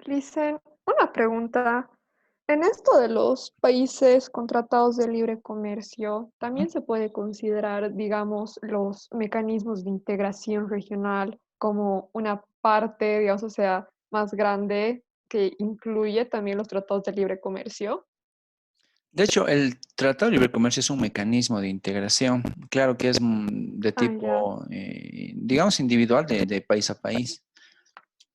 Listen, una pregunta. En esto de los países con tratados de libre comercio, ¿también se puede considerar, digamos, los mecanismos de integración regional como una parte, digamos, o sea, más grande que incluye también los tratados de libre comercio? De hecho, el Tratado de Libre Comercio es un mecanismo de integración. Claro que es de Ah, ya. tipo, digamos, individual de país a país.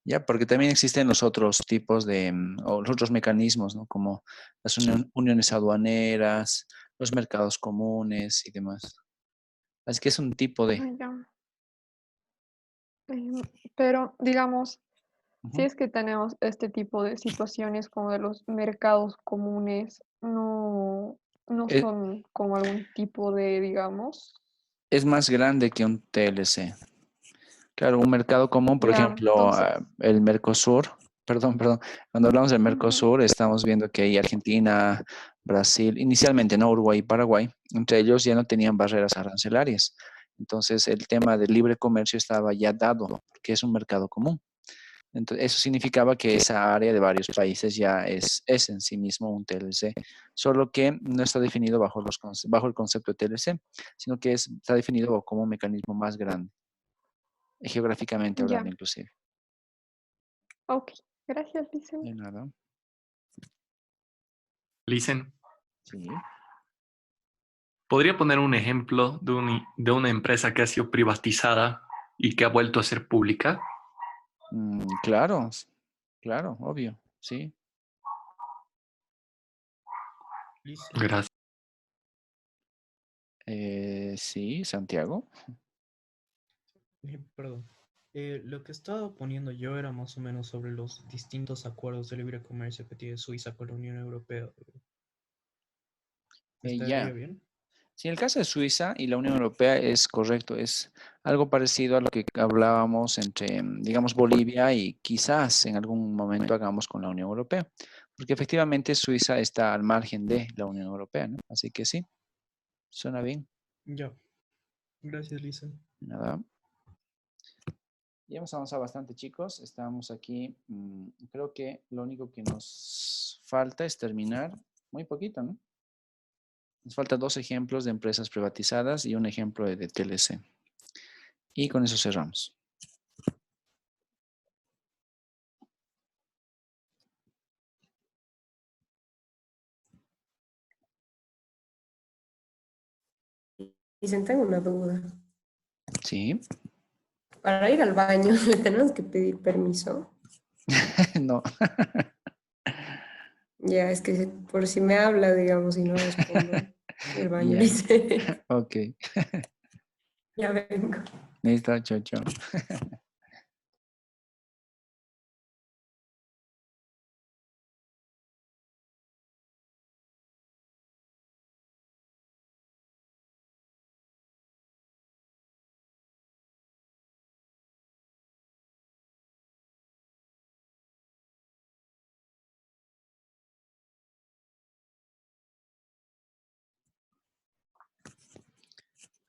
Ya, porque también existen los otros tipos de, o los otros mecanismos, ¿no? Como las uniones aduaneras, los mercados comunes y demás. Así que es un tipo de... Ah, ya. Em, Pero, digamos, si Ujú. es que tenemos este tipo de situaciones como de los mercados comunes, no Es, son como algún tipo de, digamos, es más grande que un TLC. Claro, un mercado común, por ya, ejemplo, entonces, el Mercosur, perdón, cuando hablamos del ujú, Mercosur, estamos viendo que hay Argentina, Brasil, inicialmente no Uruguay y Paraguay, entre ellos ya no tenían barreras arancelarias. Entonces, el tema del libre comercio estaba ya dado, porque es un mercado común. Entonces, eso significaba que esa área de varios países ya es en sí mismo un TLC, solo que no está definido bajo, bajo el concepto de TLC, sino que está definido como un mecanismo más grande, geográficamente hablando ya, inclusive. ok, gracias, De Vicente. nada. Listen, Sí. ¿podría poner un ejemplo de una empresa que ha sido privatizada y que ha vuelto a ser pública? Claro, claro, obvio, sí. Listen, Gracias. Sí, Santiago. perdón. Lo que estaba poniendo yo era más o menos sobre los distintos acuerdos de libre comercio que tiene Suiza con la Unión Europea. ¿Estaría Ya. bien? Sí, en el caso de Suiza y la Unión Europea es correcto, es algo parecido a lo que hablábamos entre, digamos, Bolivia y quizás en algún momento hagamos con la Unión Europea, porque efectivamente Suiza está al margen de la Unión Europea, ¿no? Así que sí, suena bien. Ya. Gracias, Lisa. Nada. Ya hemos avanzado bastante, chicos. Estamos aquí. Creo que lo único que nos falta es terminar. Muy poquito, ¿no? Nos faltan dos ejemplos de empresas privatizadas y un ejemplo de TLC. Y con eso cerramos. Dicen, tengo una duda. Sí. Para ir al baño, ¿le tenemos que pedir permiso? No. Ya, es que por si me habla, digamos, y no respondo. El baño, Ya. dice. Ok. Ya vengo. Listo, chao, chao.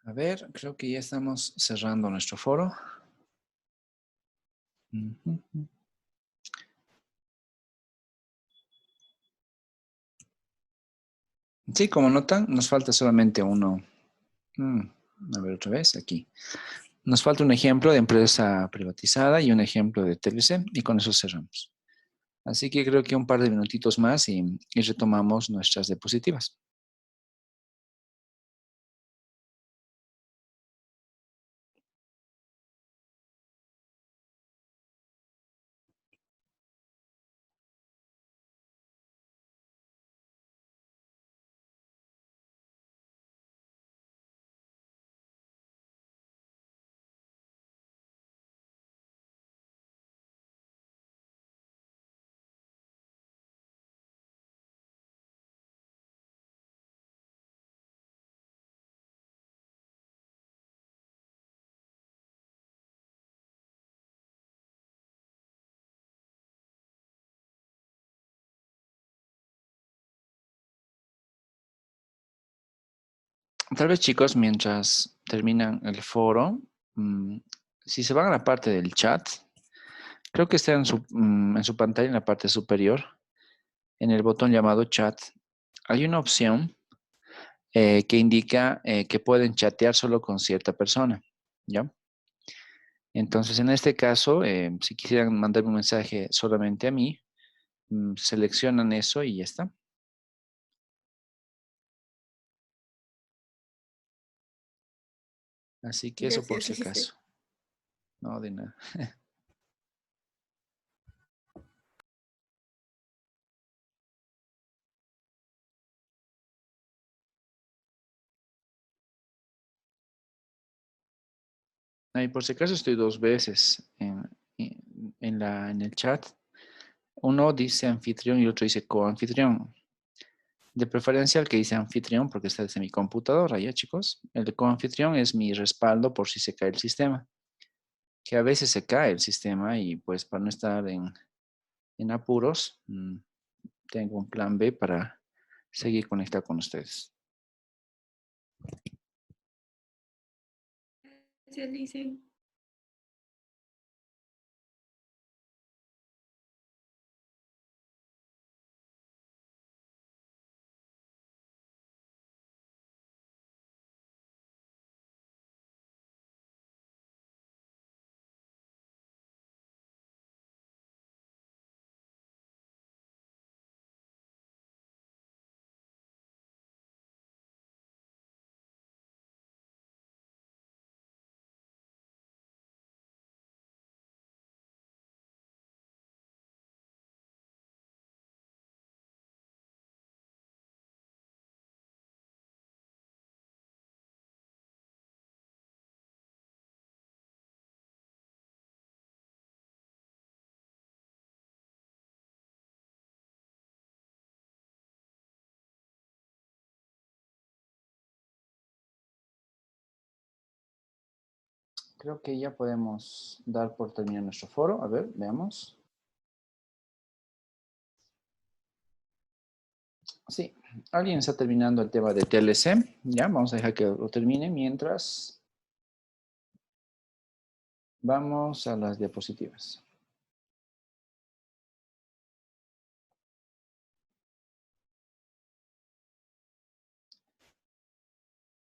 A ver, creo que ya estamos cerrando nuestro foro. Ujú. Sí, como notan, nos falta solamente uno. Mm, A ver otra vez, aquí. Nos falta un ejemplo de empresa privatizada y un ejemplo de TLC y con eso cerramos. Así que creo que un par de minutitos más y retomamos nuestras diapositivas. Tal vez chicos, mientras terminan el foro, mm, si se van a la parte del chat, Creo que está en su pantalla en la parte superior, en el botón llamado chat. Hay una opción que indica que pueden chatear solo con cierta persona, ¿ya? Entonces, en este caso, si quisieran mandarme un mensaje solamente a mí, seleccionan eso y ya está. Así que eso por Gracias, si sí, sí. acaso. No, de nada. Ahí por si acaso estoy dos veces en el chat. Uno dice anfitrión y el otro dice coanfitrión. De preferencia el que dice anfitrión porque está desde mi computadora, ¿ya chicos? El de coanfitrión es mi respaldo por si se cae el sistema. Que a veces se cae el sistema y pues para no estar en apuros, tengo un plan B para seguir conectado con ustedes. Gracias, Lice. Creo que ya podemos dar por terminado nuestro foro. A ver, veamos. Sí, alguien está terminando el tema de TLC. Ya, vamos a dejar que lo termine mientras vamos a las diapositivas.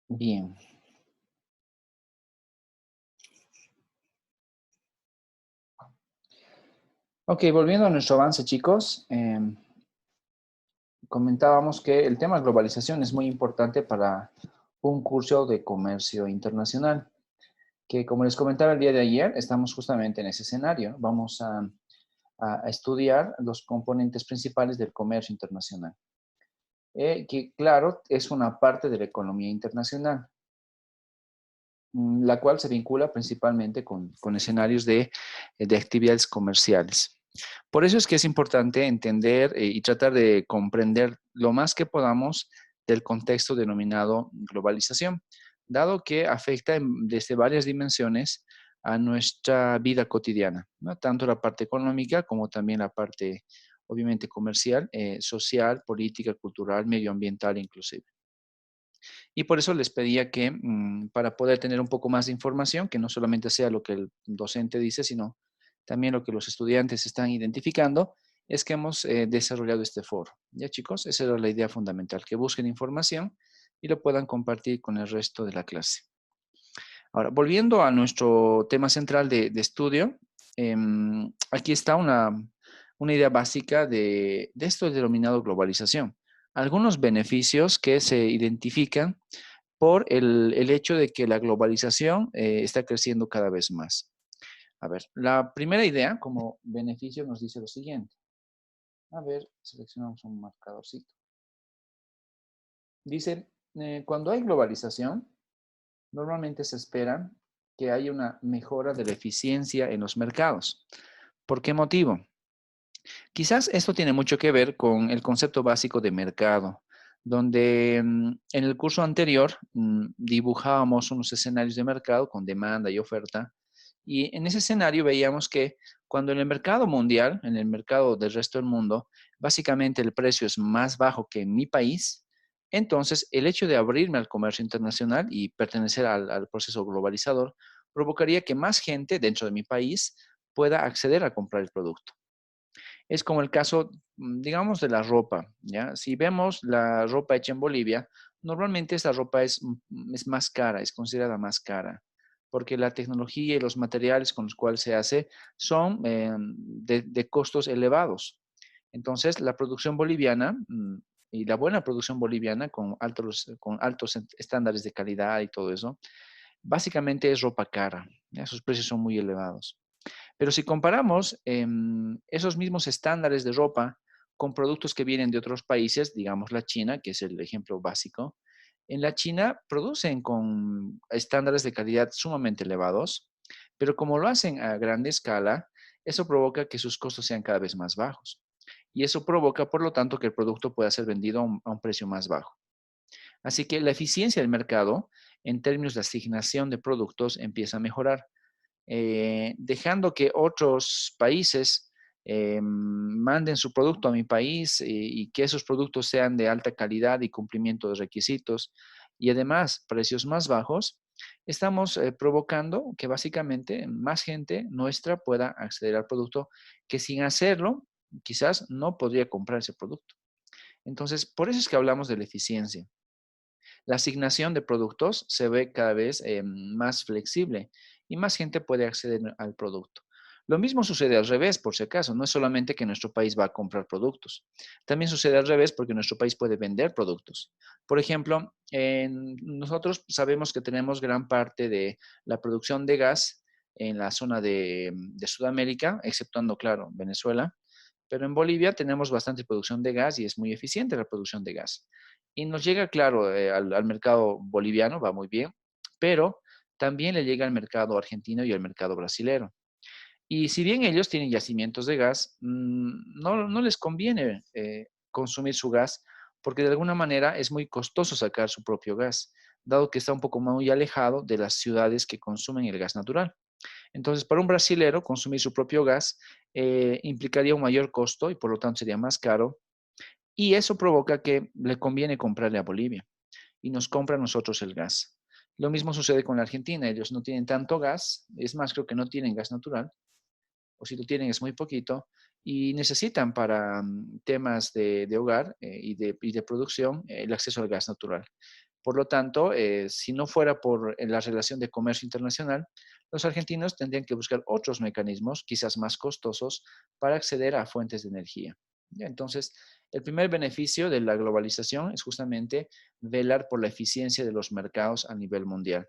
Bien. Ok, volviendo a nuestro avance, chicos. Comentábamos que el tema de globalización es muy importante para un curso de comercio internacional, que como les comentaba el día de ayer, estamos justamente en ese escenario. Vamos a estudiar los componentes principales del comercio internacional, que claro, es una parte de la economía internacional, la cual se vincula principalmente con escenarios de actividades comerciales. Por eso es que es importante entender y tratar de comprender lo más que podamos del contexto denominado globalización, dado que afecta desde varias dimensiones a nuestra vida cotidiana, ¿no? Tanto la parte económica como también la parte, obviamente, comercial, social, política, cultural, medioambiental inclusive. Y por eso les pedía que para poder tener un poco más de información, que no solamente sea lo que el docente dice, sino también lo que los estudiantes están identificando, es que hemos desarrollado este foro. Ya chicos, esa era la idea fundamental, que busquen información y lo puedan compartir con el resto de la clase. Ahora, volviendo a nuestro tema central de estudio, aquí está una idea básica de esto denominado globalización. Algunos beneficios que se identifican por el hecho de que la globalización está creciendo cada vez más. A ver, la primera idea como beneficio nos dice lo siguiente. A ver, seleccionamos un marcadorcito. Dice, cuando hay globalización, normalmente se espera que haya una mejora de la eficiencia en los mercados. ¿Por qué motivo? Quizás esto tiene mucho que ver con el concepto básico de mercado, donde en el curso anterior dibujábamos unos escenarios de mercado con demanda y oferta, y en ese escenario veíamos que cuando en el mercado mundial, en el mercado del resto del mundo, básicamente el precio es más bajo que en mi país, entonces el hecho de abrirme al comercio internacional y pertenecer al proceso globalizador provocaría que más gente dentro de mi país pueda acceder a comprar el producto. Es como el caso, digamos, de la ropa, ¿ya? Si vemos la ropa hecha en Bolivia, normalmente esta ropa es más cara, es considerada más cara, porque la tecnología y los materiales con los cuales se hace son de costos elevados. Entonces, la producción boliviana y la buena producción boliviana con altos estándares de calidad y todo eso, básicamente es ropa cara, ¿ya? Sus precios son muy elevados. Pero si comparamos esos mismos estándares de ropa con productos que vienen de otros países, digamos la China, que es el ejemplo básico, en la China producen con estándares de calidad sumamente elevados, pero como lo hacen a gran escala, eso provoca que sus costos sean cada vez más bajos. Y eso provoca, por lo tanto, que el producto pueda ser vendido a un precio más bajo. Así que la eficiencia del mercado en términos de asignación de productos empieza a mejorar. Dejando que otros países manden su producto a mi país y que esos productos sean de alta calidad y cumplimiento de requisitos y además precios más bajos, estamos provocando que básicamente más gente nuestra pueda acceder al producto que sin hacerlo quizás no podría comprar ese producto. Entonces, por eso es que hablamos de la eficiencia. La asignación de productos se ve cada vez más flexible y más gente puede acceder al producto. Lo mismo sucede al revés, por si acaso. No es solamente que nuestro país va a comprar productos. También sucede al revés porque nuestro país puede vender productos. Por ejemplo, nosotros sabemos que tenemos gran parte de la producción de gas en la zona de Sudamérica, exceptuando, claro, Venezuela. Pero en Bolivia tenemos bastante producción de gas y es muy eficiente la producción de gas. Y nos llega, claro, al mercado boliviano, va muy bien, pero también le llega al mercado argentino y al mercado brasilero. Y si bien ellos tienen yacimientos de gas, no les conviene consumir su gas porque de alguna manera es muy costoso sacar su propio gas, dado que está un poco muy alejado de las ciudades que consumen el gas natural. Entonces, para un brasilero, consumir su propio gas implicaría un mayor costo y por lo tanto sería más caro. Y eso provoca que le conviene comprarle a Bolivia y nos compra a nosotros el gas. Lo mismo sucede con la Argentina. Ellos no tienen tanto gas, es más, creo que no tienen gas natural, o si lo tienen es muy poquito, y necesitan para temas de hogar y de producción el acceso al gas natural. Por lo tanto, si no fuera por la relación de comercio internacional, los argentinos tendrían que buscar otros mecanismos, quizás más costosos, para acceder a fuentes de energía. Entonces, el primer beneficio de la globalización es justamente velar por la eficiencia de los mercados a nivel mundial.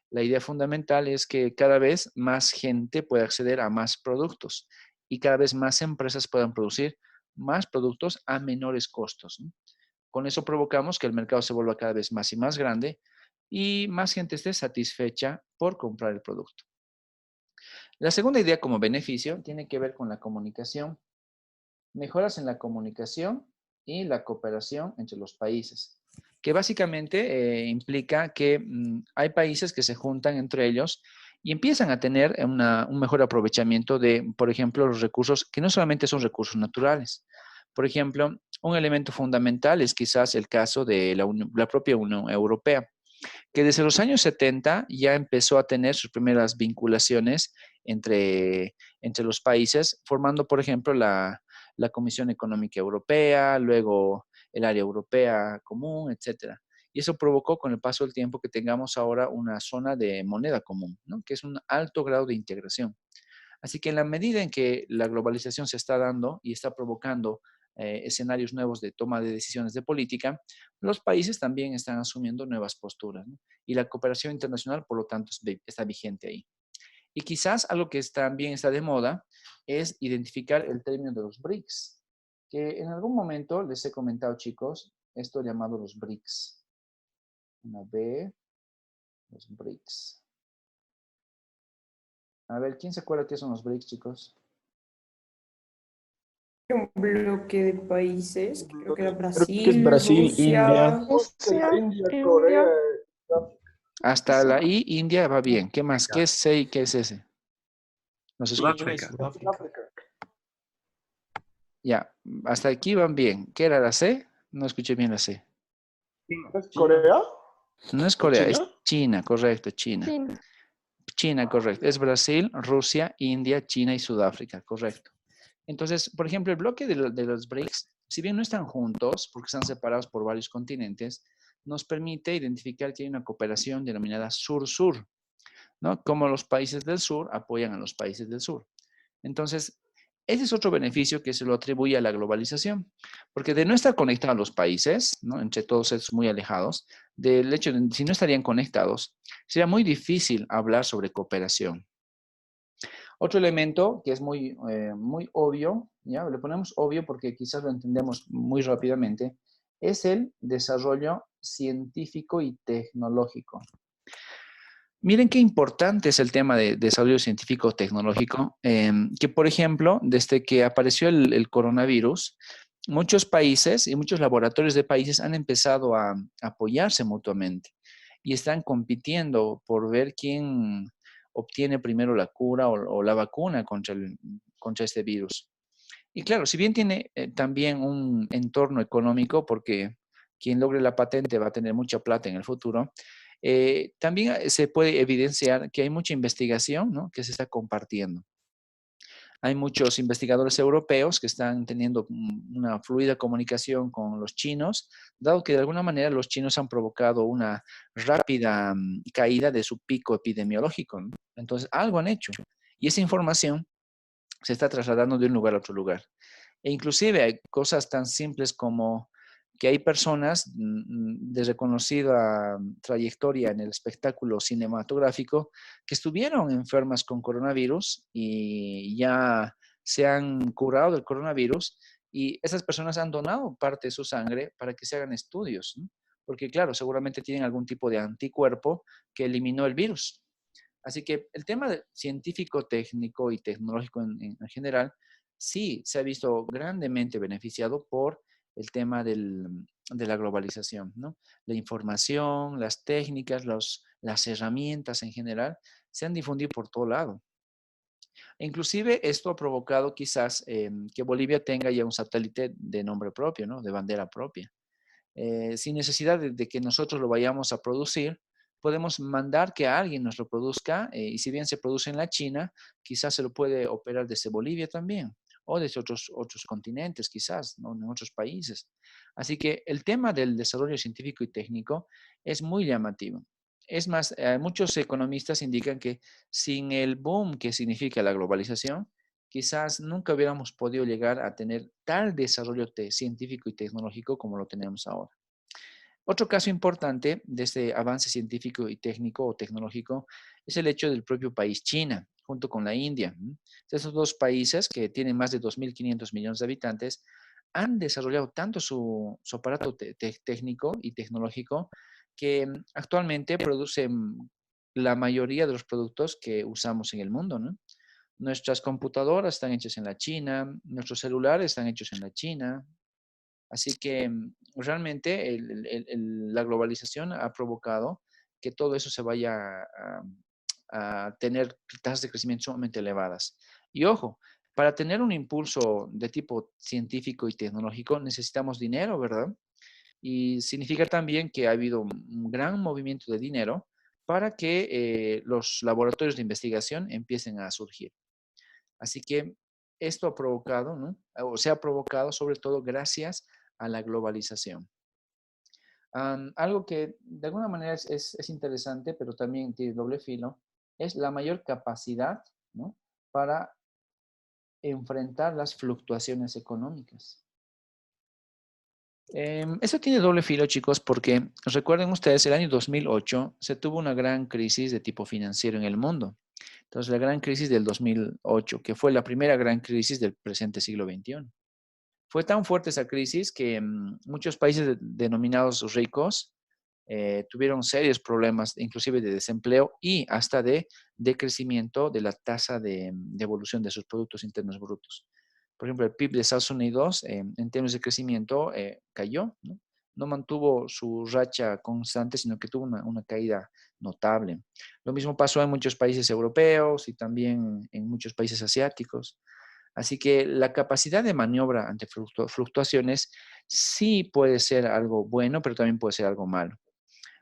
La idea fundamental es que cada vez más gente pueda acceder a más productos y cada vez más empresas puedan producir más productos a menores costos, ¿no? Con eso provocamos que el mercado se vuelva cada vez más y más grande y más gente esté satisfecha por comprar el producto. La segunda idea como beneficio tiene que ver con la comunicación. Mejoras en la comunicación y la cooperación entre los países, que básicamente implica que hay países que se juntan entre ellos y empiezan a tener un mejor aprovechamiento de, por ejemplo, los recursos que no solamente son recursos naturales. Por ejemplo, un elemento fundamental es quizás el caso de la propia Unión Europea, que desde los años 70 ya empezó a tener sus primeras vinculaciones entre los países, formando, por ejemplo, la Comisión Económica Europea, luego el Área Europea Común, etcétera. Y eso provocó con el paso del tiempo que tengamos ahora una zona de moneda común, ¿no? Que es un alto grado de integración. Así que en la medida en que la globalización se está dando y está provocando escenarios nuevos de toma de decisiones de política, los países también están asumiendo nuevas posturas, ¿no? Y la cooperación internacional, por lo tanto, está vigente ahí. Y quizás algo que también está de moda es identificar el término de los BRICS, que en algún momento les he comentado, chicos, esto llamado los BRICS. Una B, los BRICS. A ver, ¿quién se acuerda qué son los BRICS, chicos? Un bloque de países, que creo que era Creo que es Brasil, Brasil, Rusia. Rusia, Corea. India. Hasta la I, India va bien. ¿Qué más? ¿Qué es C y qué es S? ¿Nos escuchan? Sudáfrica. Ya, hasta aquí van bien. ¿Qué era la C? No escuché bien la C. ¿Es Corea? No es Corea, es ¿China? China, correcto, China. China. China, correcto. Es Brasil, Rusia, India, China y Sudáfrica, correcto. Entonces, por ejemplo, el bloque de los BRICS, si bien no están juntos, porque están separados por varios continentes, nos permite identificar que hay una cooperación denominada Sur-Sur, ¿no? Como los países del sur apoyan a los países del sur. Entonces, ese es otro beneficio que se lo atribuye a la globalización, porque de no estar conectados los países, ¿no? Entre todos estos muy alejados, del hecho de si no estarían conectados, sería muy difícil hablar sobre cooperación. Otro elemento que es muy obvio, ¿ya? Le ponemos obvio porque quizás lo entendemos muy rápidamente, es el desarrollo científico y tecnológico. Miren qué importante es el tema de desarrollo científico tecnológico, que por ejemplo, desde que apareció el coronavirus, muchos países y muchos laboratorios de países han empezado a apoyarse mutuamente y están compitiendo por ver quién obtiene primero la cura o la vacuna contra este virus. Y claro, si bien tiene también un entorno económico, porque quien logre la patente va a tener mucha plata en el futuro, también se puede evidenciar que hay mucha investigación, ¿no? Que se está compartiendo. Hay muchos investigadores europeos que están teniendo una fluida comunicación con los chinos, dado que de alguna manera los chinos han provocado una rápida caída de su pico epidemiológico, ¿no? Entonces, algo han hecho. Y esa información se está trasladando de un lugar a otro lugar. E inclusive hay cosas tan simples como que hay personas de reconocida trayectoria en el espectáculo cinematográfico que estuvieron enfermas con coronavirus y ya se han curado del coronavirus y esas personas han donado parte de su sangre para que se hagan estudios, ¿no? Porque claro, seguramente tienen algún tipo de anticuerpo que eliminó el virus. Así que el tema científico, técnico y tecnológico en general sí se ha visto grandemente beneficiado por el tema de la globalización, ¿no? La información, las técnicas, las herramientas en general se han difundido por todo lado. E inclusive esto ha provocado quizás que Bolivia tenga ya un satélite de nombre propio, ¿no? De bandera propia. Sin necesidad de que nosotros lo vayamos a producir, podemos mandar que alguien nos lo produzca y si bien se produce en la China, quizás se lo puede operar desde Bolivia también o desde otros continentes quizás, ¿no? En otros países. Así que el tema del desarrollo científico y técnico es muy llamativo. Es más, muchos economistas indican que sin el boom que significa la globalización, quizás nunca hubiéramos podido llegar a tener tal desarrollo científico y tecnológico como lo tenemos ahora. Otro caso importante de este avance científico y técnico o tecnológico es el hecho del propio país China, junto con la India. Esos dos países que tienen más de 2.500 millones de habitantes han desarrollado tanto su aparato técnico y tecnológico que actualmente producen la mayoría de los productos que usamos en el mundo, ¿no? Nuestras computadoras están hechas en la China, nuestros celulares están hechos en la China. Así que realmente la globalización ha provocado que todo eso se vaya a tener tasas de crecimiento sumamente elevadas. Y ojo, para tener un impulso de tipo científico y tecnológico necesitamos dinero, ¿verdad? Y significa también que ha habido un gran movimiento de dinero para que los laboratorios de investigación empiecen a surgir. Así que esto ha provocado, ¿no? O se ha provocado sobre todo gracias a la globalización. Algo que de alguna manera es interesante, pero también tiene doble filo, es la mayor capacidad, ¿no? Para enfrentar las fluctuaciones económicas. Eso tiene doble filo, chicos, porque recuerden ustedes, el año 2008 se tuvo una gran crisis de tipo financiero en el mundo. Entonces, la gran crisis del 2008, que fue la primera gran crisis del presente siglo XXI. Fue tan fuerte esa crisis que muchos países denominados ricos tuvieron serios problemas, inclusive de desempleo y hasta de decrecimiento de la tasa de evolución de sus productos internos brutos. Por ejemplo, el PIB de Estados Unidos en términos de crecimiento cayó, ¿no? No mantuvo su racha constante, sino que tuvo una caída notable. Lo mismo pasó en muchos países europeos y también en muchos países asiáticos. Así que la capacidad de maniobra ante fluctuaciones sí puede ser algo bueno, pero también puede ser algo malo.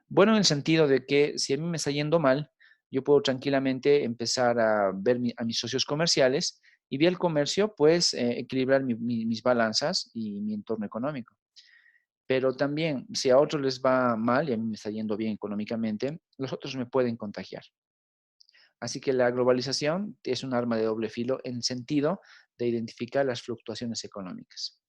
Bueno en el sentido de que si a mí me está yendo mal, yo puedo tranquilamente empezar a ver a mis socios comerciales y vía el comercio, pues, equilibrar mis balanzas y mi entorno económico. Pero también, si a otros les va mal y a mí me está yendo bien económicamente, los otros me pueden contagiar. Así que la globalización es un arma de doble filo en el sentido de identificar las fluctuaciones económicas.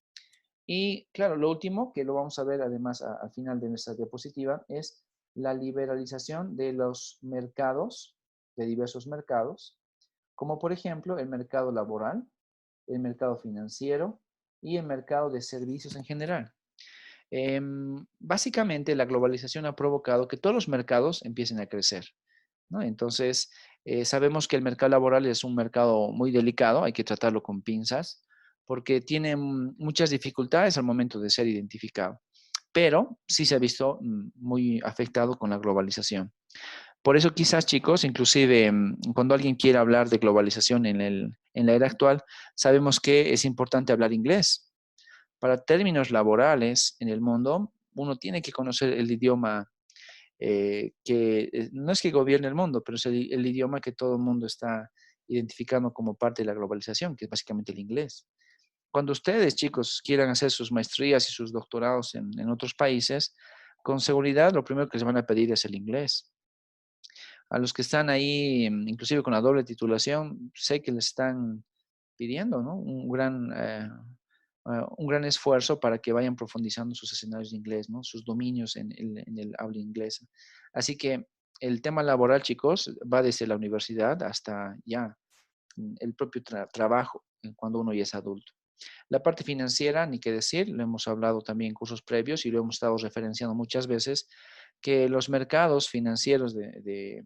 Y claro, lo último, que lo vamos a ver además al final de nuestra diapositiva, es la liberalización de los mercados, de diversos mercados, como por ejemplo el mercado laboral, el mercado financiero y el mercado de servicios en general. Básicamente, la globalización ha provocado que todos los mercados empiecen a crecer, ¿no? Entonces, sabemos que el mercado laboral es un mercado muy delicado, hay que tratarlo con pinzas, porque tiene muchas dificultades al momento de ser identificado, pero sí se ha visto muy afectado con la globalización. Por eso quizás, chicos, inclusive cuando alguien quiere hablar de globalización en la era actual, sabemos que es importante hablar inglés. Para términos laborales en el mundo, uno tiene que conocer el idioma que no es que gobierne el mundo, pero es el idioma que todo el mundo está identificando como parte de la globalización, que es básicamente el inglés. Cuando ustedes, chicos, quieran hacer sus maestrías y sus doctorados en otros países, con seguridad lo primero que les van a pedir es el inglés. A los que están ahí, inclusive con la doble titulación, sé que les están pidiendo, ¿no? Un gran esfuerzo para que vayan profundizando sus escenarios de inglés, ¿no? Sus dominios en el habla inglesa. Así que el tema laboral, chicos, va desde la universidad hasta ya el propio trabajo, cuando uno ya es adulto. La parte financiera, ni qué decir, lo hemos hablado también en cursos previos y lo hemos estado referenciando muchas veces, que los mercados financieros de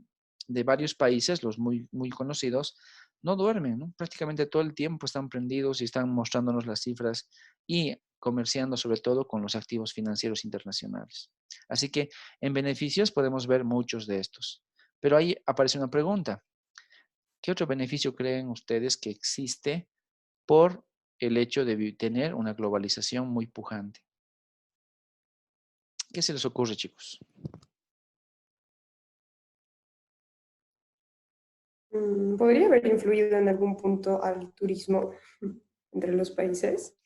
varios países, los muy, muy conocidos, no duermen, ¿no? Prácticamente todo el tiempo están prendidos y están mostrándonos las cifras y comerciando sobre todo con los activos financieros internacionales. Así que en beneficios podemos ver muchos de estos. Pero ahí aparece una pregunta. ¿Qué otro beneficio creen ustedes que existe por el hecho de tener una globalización muy pujante? ¿Qué se les ocurre, chicos? ¿Podría haber influido en algún punto al turismo entre los países?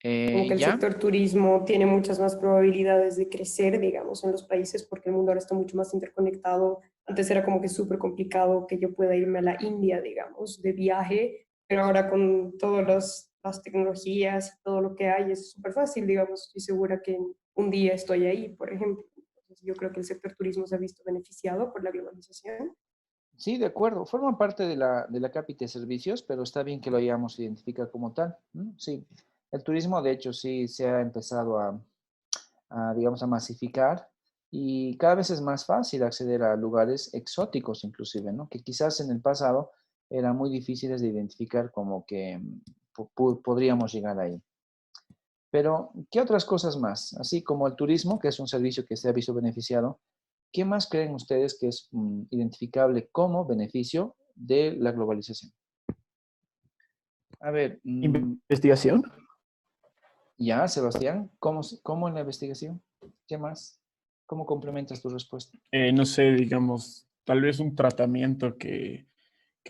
Como que el ¿Ya? sector turismo tiene muchas más probabilidades de crecer, digamos, en los países porque el mundo ahora está mucho más interconectado. Antes era como que súper complicado que yo pueda irme a la India, digamos, de viaje, pero ahora con todas las tecnologías y todo lo que hay es súper fácil, digamos. Estoy segura que en un día estoy ahí, por ejemplo. Entonces, yo creo que el sector turismo se ha visto beneficiado por la globalización. Sí, de acuerdo. Forman parte de la cápita de servicios, pero está bien que lo hayamos identificado como tal. Sí, el turismo, de hecho, sí se ha empezado digamos, a masificar y cada vez es más fácil acceder a lugares exóticos, inclusive, ¿no? Que quizás en el pasado eran muy difíciles de identificar como que podríamos llegar ahí. Pero, ¿qué otras cosas más? Así como el turismo, que es un servicio que se ha visto beneficiado, ¿qué más creen ustedes que es identificable como beneficio de la globalización? A ver, ¿Investigación? ya, Sebastián, ¿cómo en la investigación? ¿Qué más? ¿Cómo complementas tu respuesta? No sé, digamos, tal vez un tratamiento que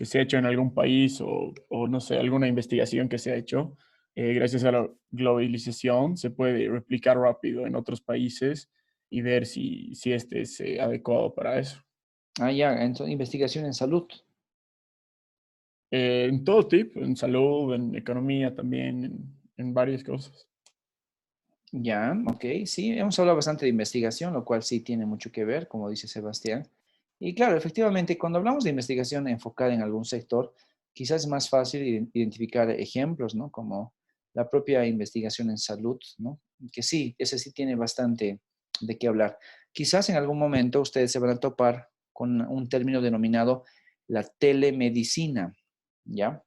se ha hecho en algún país o no sé, alguna investigación que se ha hecho, gracias a la globalización se puede replicar rápido en otros países y ver si este es adecuado para eso. Ya, entonces, investigación en salud. En todo tipo, en salud, en economía también, en varias cosas. Ya, ok, sí, hemos hablado bastante de investigación, lo cual sí tiene mucho que ver, como dice Sebastián. Y claro, efectivamente, cuando hablamos de investigación enfocada en algún sector, quizás es más fácil identificar ejemplos, ¿no? Como la propia investigación en salud, ¿no? Que sí, ese sí tiene bastante de qué hablar. Quizás en algún momento ustedes se van a topar con un término denominado la telemedicina, ¿ya?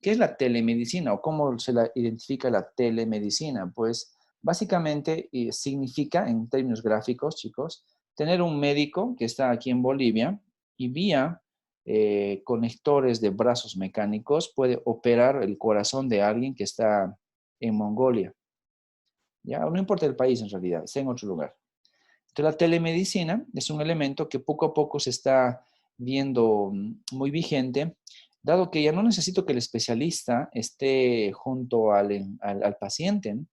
¿Qué es la telemedicina o cómo se la identifica la telemedicina? Pues básicamente significa, en términos gráficos, chicos, tener un médico que está aquí en Bolivia y vía conectores de brazos mecánicos puede operar el corazón de alguien que está en Mongolia. Ya, no importa el país en realidad, está en otro lugar. Entonces, la telemedicina es un elemento que poco a poco se está viendo muy vigente, dado que ya no necesito que el especialista esté junto al paciente, ¿no?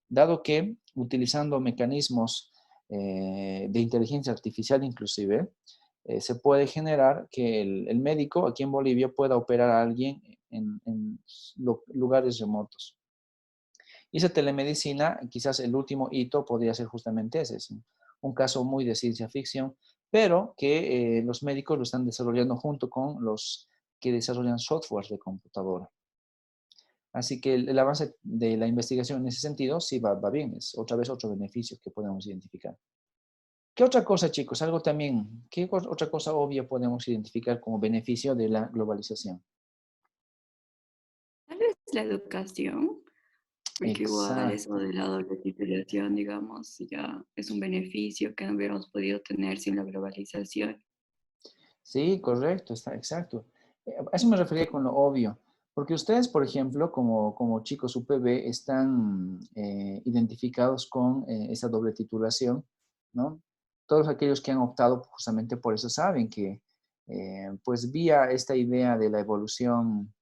Dado que utilizando mecanismos de inteligencia artificial inclusive, se puede generar que el médico aquí en Bolivia pueda operar a alguien en lugares remotos. Y esa telemedicina, quizás el último hito podría ser justamente ese, es un caso muy de ciencia ficción, pero que los médicos lo están desarrollando junto con los que desarrollan software de computadora. Así que el avance de la investigación en ese sentido sí va bien, es otra vez otro beneficio que podemos identificar. ¿Qué otra cosa, chicos? Algo también, ¿qué otra cosa obvia podemos identificar como beneficio de la globalización? Tal vez la educación, porque igual eso Exacto. de la doble titulación, digamos, ya es un beneficio que no hubiéramos podido tener sin la globalización. Sí, correcto, está exacto. A eso me refería con lo obvio, porque ustedes, por ejemplo, como chicos UPB, están identificados con esa doble titulación, ¿no? Todos aquellos que han optado justamente por eso saben que, pues vía esta idea de la evolución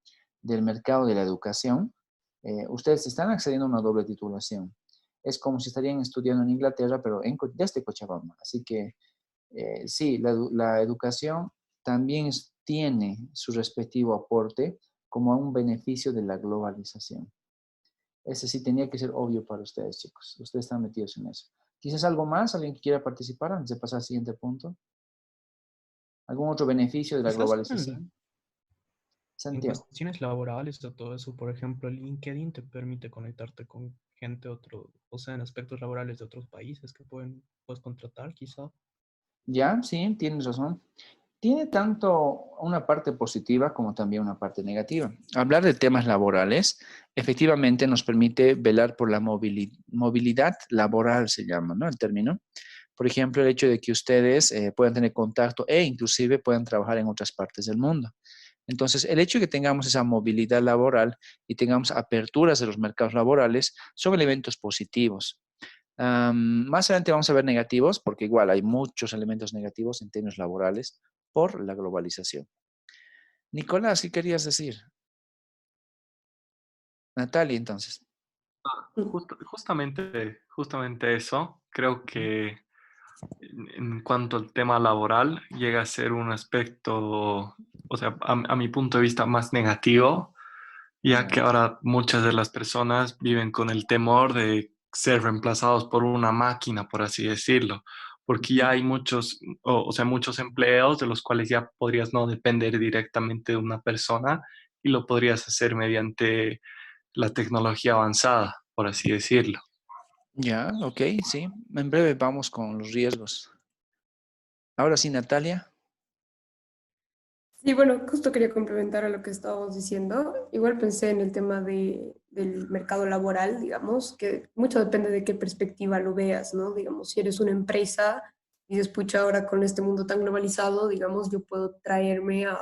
del mercado de la educación, ustedes están accediendo a una doble titulación. Es como si estarían estudiando en Inglaterra, pero desde Cochabamba. Así que sí, la educación también tiene su respectivo aporte como un beneficio de la globalización. Ese sí tenía que ser obvio para ustedes, chicos. Ustedes están metidos en eso. ¿Quizás algo más? ¿Alguien que quiera participar antes de pasar al siguiente punto? ¿Algún otro beneficio de la Quizás globalización? en Santiago. cuestiones laborales o todo eso, por ejemplo, LinkedIn te permite conectarte con gente otro, o sea, en aspectos laborales de otros países que puedes contratar, quizá. Ya, sí, tienes razón. Tiene tanto una parte positiva como también una parte negativa. Hablar de temas laborales efectivamente nos permite velar por la movilidad laboral, se llama, ¿no? El término. Por ejemplo, el hecho de que ustedes puedan tener contacto e inclusive puedan trabajar en otras partes del mundo. Entonces, el hecho de que tengamos esa movilidad laboral y tengamos aperturas de los mercados laborales son elementos positivos. Más adelante vamos a ver negativos, porque igual hay muchos elementos negativos en términos laborales por la globalización. Nicolás, ¿qué querías decir? Natalia, entonces. Justamente eso. Creo que en cuanto al tema laboral, llega a ser un aspecto, o sea, a mi punto de vista, más negativo, ya que Ya. ahora muchas de las personas viven con el temor de ser reemplazados por una máquina, por así decirlo, porque ya hay muchos, o sea, muchos empleos de los cuales ya podrías no depender directamente de una persona y lo podrías hacer mediante la tecnología avanzada, por así decirlo. Ya, ok, sí. En breve vamos con los riesgos. Ahora sí, Natalia. Sí, bueno, justo quería complementar a lo que estábamos diciendo. Igual pensé en el tema del mercado laboral, digamos, que mucho depende de qué perspectiva lo veas, ¿no? Digamos, si eres una empresa y dices, pucha, ahora con este mundo tan globalizado, digamos, yo puedo traerme a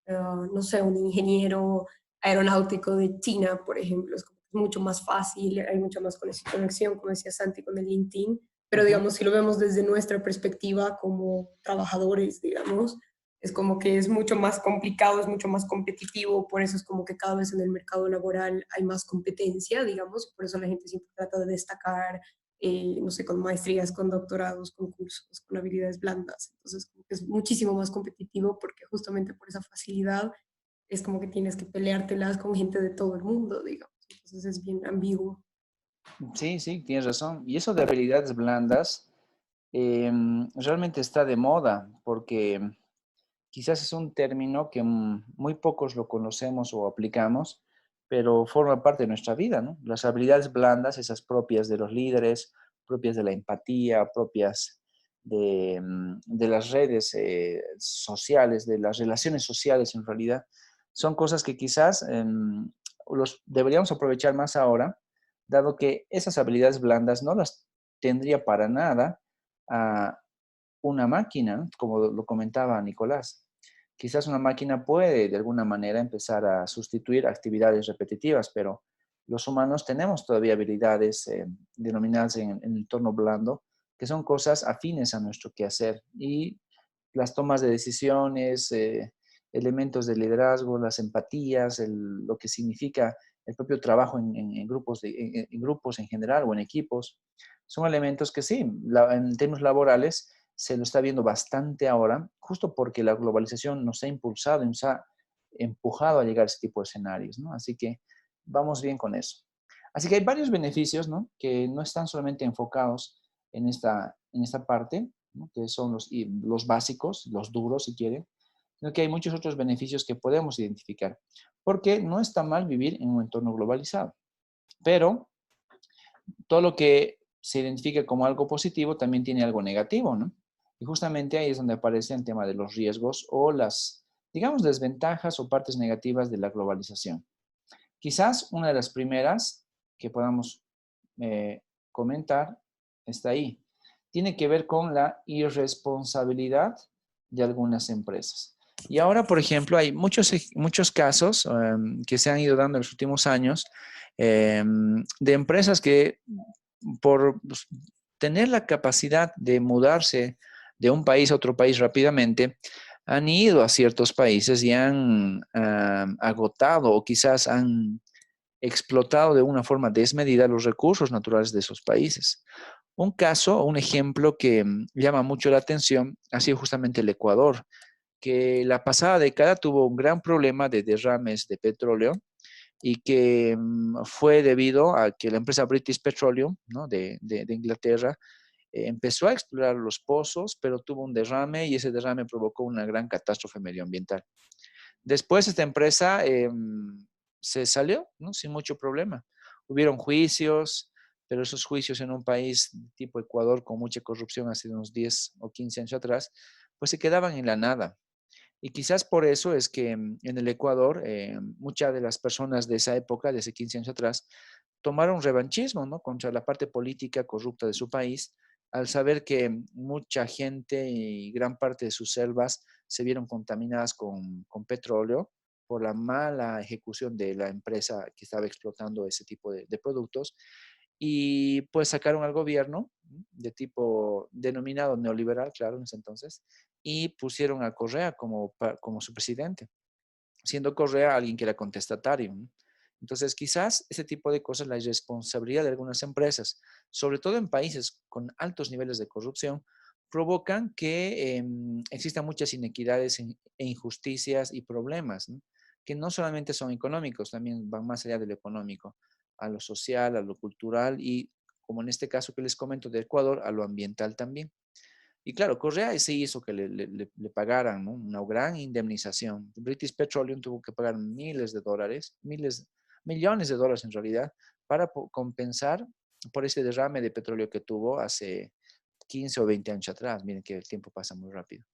no sé, un ingeniero aeronáutico de China, por ejemplo. Es como mucho más fácil, hay mucha más conexión, como decía Santi, con el LinkedIn. Pero, Ujú. digamos, si lo vemos desde nuestra perspectiva como trabajadores, digamos, es como que es mucho más complicado, es mucho más competitivo, por eso es como que cada vez en el mercado laboral hay más competencia, digamos, por eso la gente siempre trata de destacar, no sé, con maestrías, con doctorados, con cursos, con habilidades blandas. Entonces, como que es muchísimo más competitivo porque justamente por esa facilidad es como que tienes que peleártelas con gente de todo el mundo, digamos. Entonces es bien ambiguo. Sí, sí, tienes razón. Y eso de habilidades blandas realmente está de moda porque quizás es un término que muy pocos lo conocemos o aplicamos, pero forma parte de nuestra vida, ¿no? Las habilidades blandas, esas propias de los líderes, propias de la empatía, propias de las redes sociales, de las relaciones sociales en realidad, son cosas que quizás los deberíamos aprovechar más ahora, dado que esas habilidades blandas no las tendría para nada a una máquina, ¿no? Como lo comentaba Nicolás. Quizás una máquina puede de alguna manera empezar a sustituir actividades repetitivas, pero los humanos tenemos todavía habilidades denominadas en el entorno blando, que son cosas afines a nuestro quehacer y las tomas de decisiones, elementos de liderazgo, las empatías, lo que significa el propio trabajo en grupos, en grupos en general o en equipos. Son elementos que sí, en términos laborales se lo está viendo bastante ahora, justo porque la globalización nos ha impulsado y nos ha empujado a llegar a ese tipo de escenarios, ¿no? Así que vamos bien con eso. Así que hay varios beneficios, ¿no? Que no están solamente enfocados en esta parte, ¿no? Que son los básicos, los duros, si quieren, sino que hay muchos otros beneficios que podemos identificar. Porque no está mal vivir en un entorno globalizado, pero todo lo que se identifica como algo positivo también tiene algo negativo, ¿no? Y justamente ahí es donde aparece el tema de los riesgos o las, digamos, desventajas o partes negativas de la globalización. Quizás una de las primeras que podamos comentar está ahí. Tiene que ver con la irresponsabilidad de algunas empresas. Y ahora, por ejemplo, hay muchos casos que se han ido dando en los últimos años de empresas que por tener la capacidad de mudarse de un país a otro país rápidamente, han ido a ciertos países y han agotado o quizás han explotado de una forma desmedida los recursos naturales de esos países. Un caso, un ejemplo que llama mucho la atención ha sido justamente el Ecuador, que la pasada década tuvo un gran problema de derrames de petróleo y que fue debido a que la empresa British Petroleum, ¿no? de Inglaterra, empezó a explorar los pozos, pero tuvo un derrame y ese derrame provocó una gran catástrofe medioambiental. Después esta empresa se salió, ¿no? Sin mucho problema. Hubieron juicios, pero esos juicios en un país tipo Ecuador con mucha corrupción hace unos 10 o 15 años atrás, pues se quedaban en la nada. Y quizás por eso es que en el Ecuador muchas de las personas de esa época, de hace 15 años atrás, tomaron revanchismo, ¿no? Contra la parte política corrupta de su país, al saber que mucha gente y gran parte de sus selvas se vieron contaminadas con petróleo por la mala ejecución de la empresa que estaba explotando ese tipo de productos. Y pues sacaron al gobierno de tipo denominado neoliberal, claro, en ese entonces, y pusieron a Correa como su presidente, siendo Correa alguien que era contestatario, ¿no? Entonces, quizás ese tipo de cosas, la irresponsabilidad de algunas empresas, sobre todo en países con altos niveles de corrupción, provocan que existan muchas inequidades e injusticias y problemas, ¿no? Que no solamente son económicos, también van más allá de lo económico, a lo social, a lo cultural y, como en este caso que les comento de Ecuador, a lo ambiental también. Y claro, Correa sí hizo que le pagaran, ¿no? Una gran indemnización. British Petroleum tuvo que pagar miles de dólares, millones de dólares en realidad, para compensar por ese derrame de petróleo que tuvo hace 15 o 20 años atrás. Miren que el tiempo pasa muy rápido.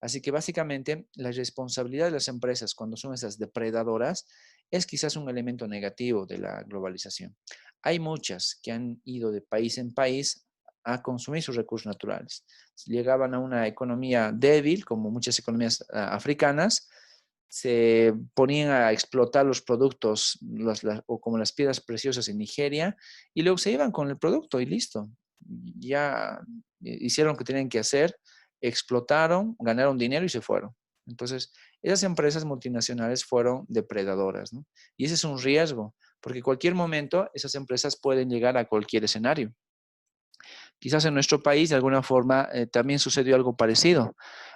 Así que básicamente la responsabilidad de las empresas cuando son esas depredadoras es quizás un elemento negativo de la globalización. Hay muchas que han ido de país en país a consumir sus recursos naturales. Llegaban a una economía débil, como muchas economías africanas, se ponían a explotar los productos o como las piedras preciosas en Nigeria y luego se iban con el producto y listo. Ya hicieron lo que tenían que hacer, explotaron, ganaron dinero y se fueron. Entonces, esas empresas multinacionales fueron depredadoras, ¿no? Y ese es un riesgo, porque en cualquier momento esas empresas pueden llegar a cualquier escenario. Quizás en nuestro país, de alguna forma, también sucedió algo parecido.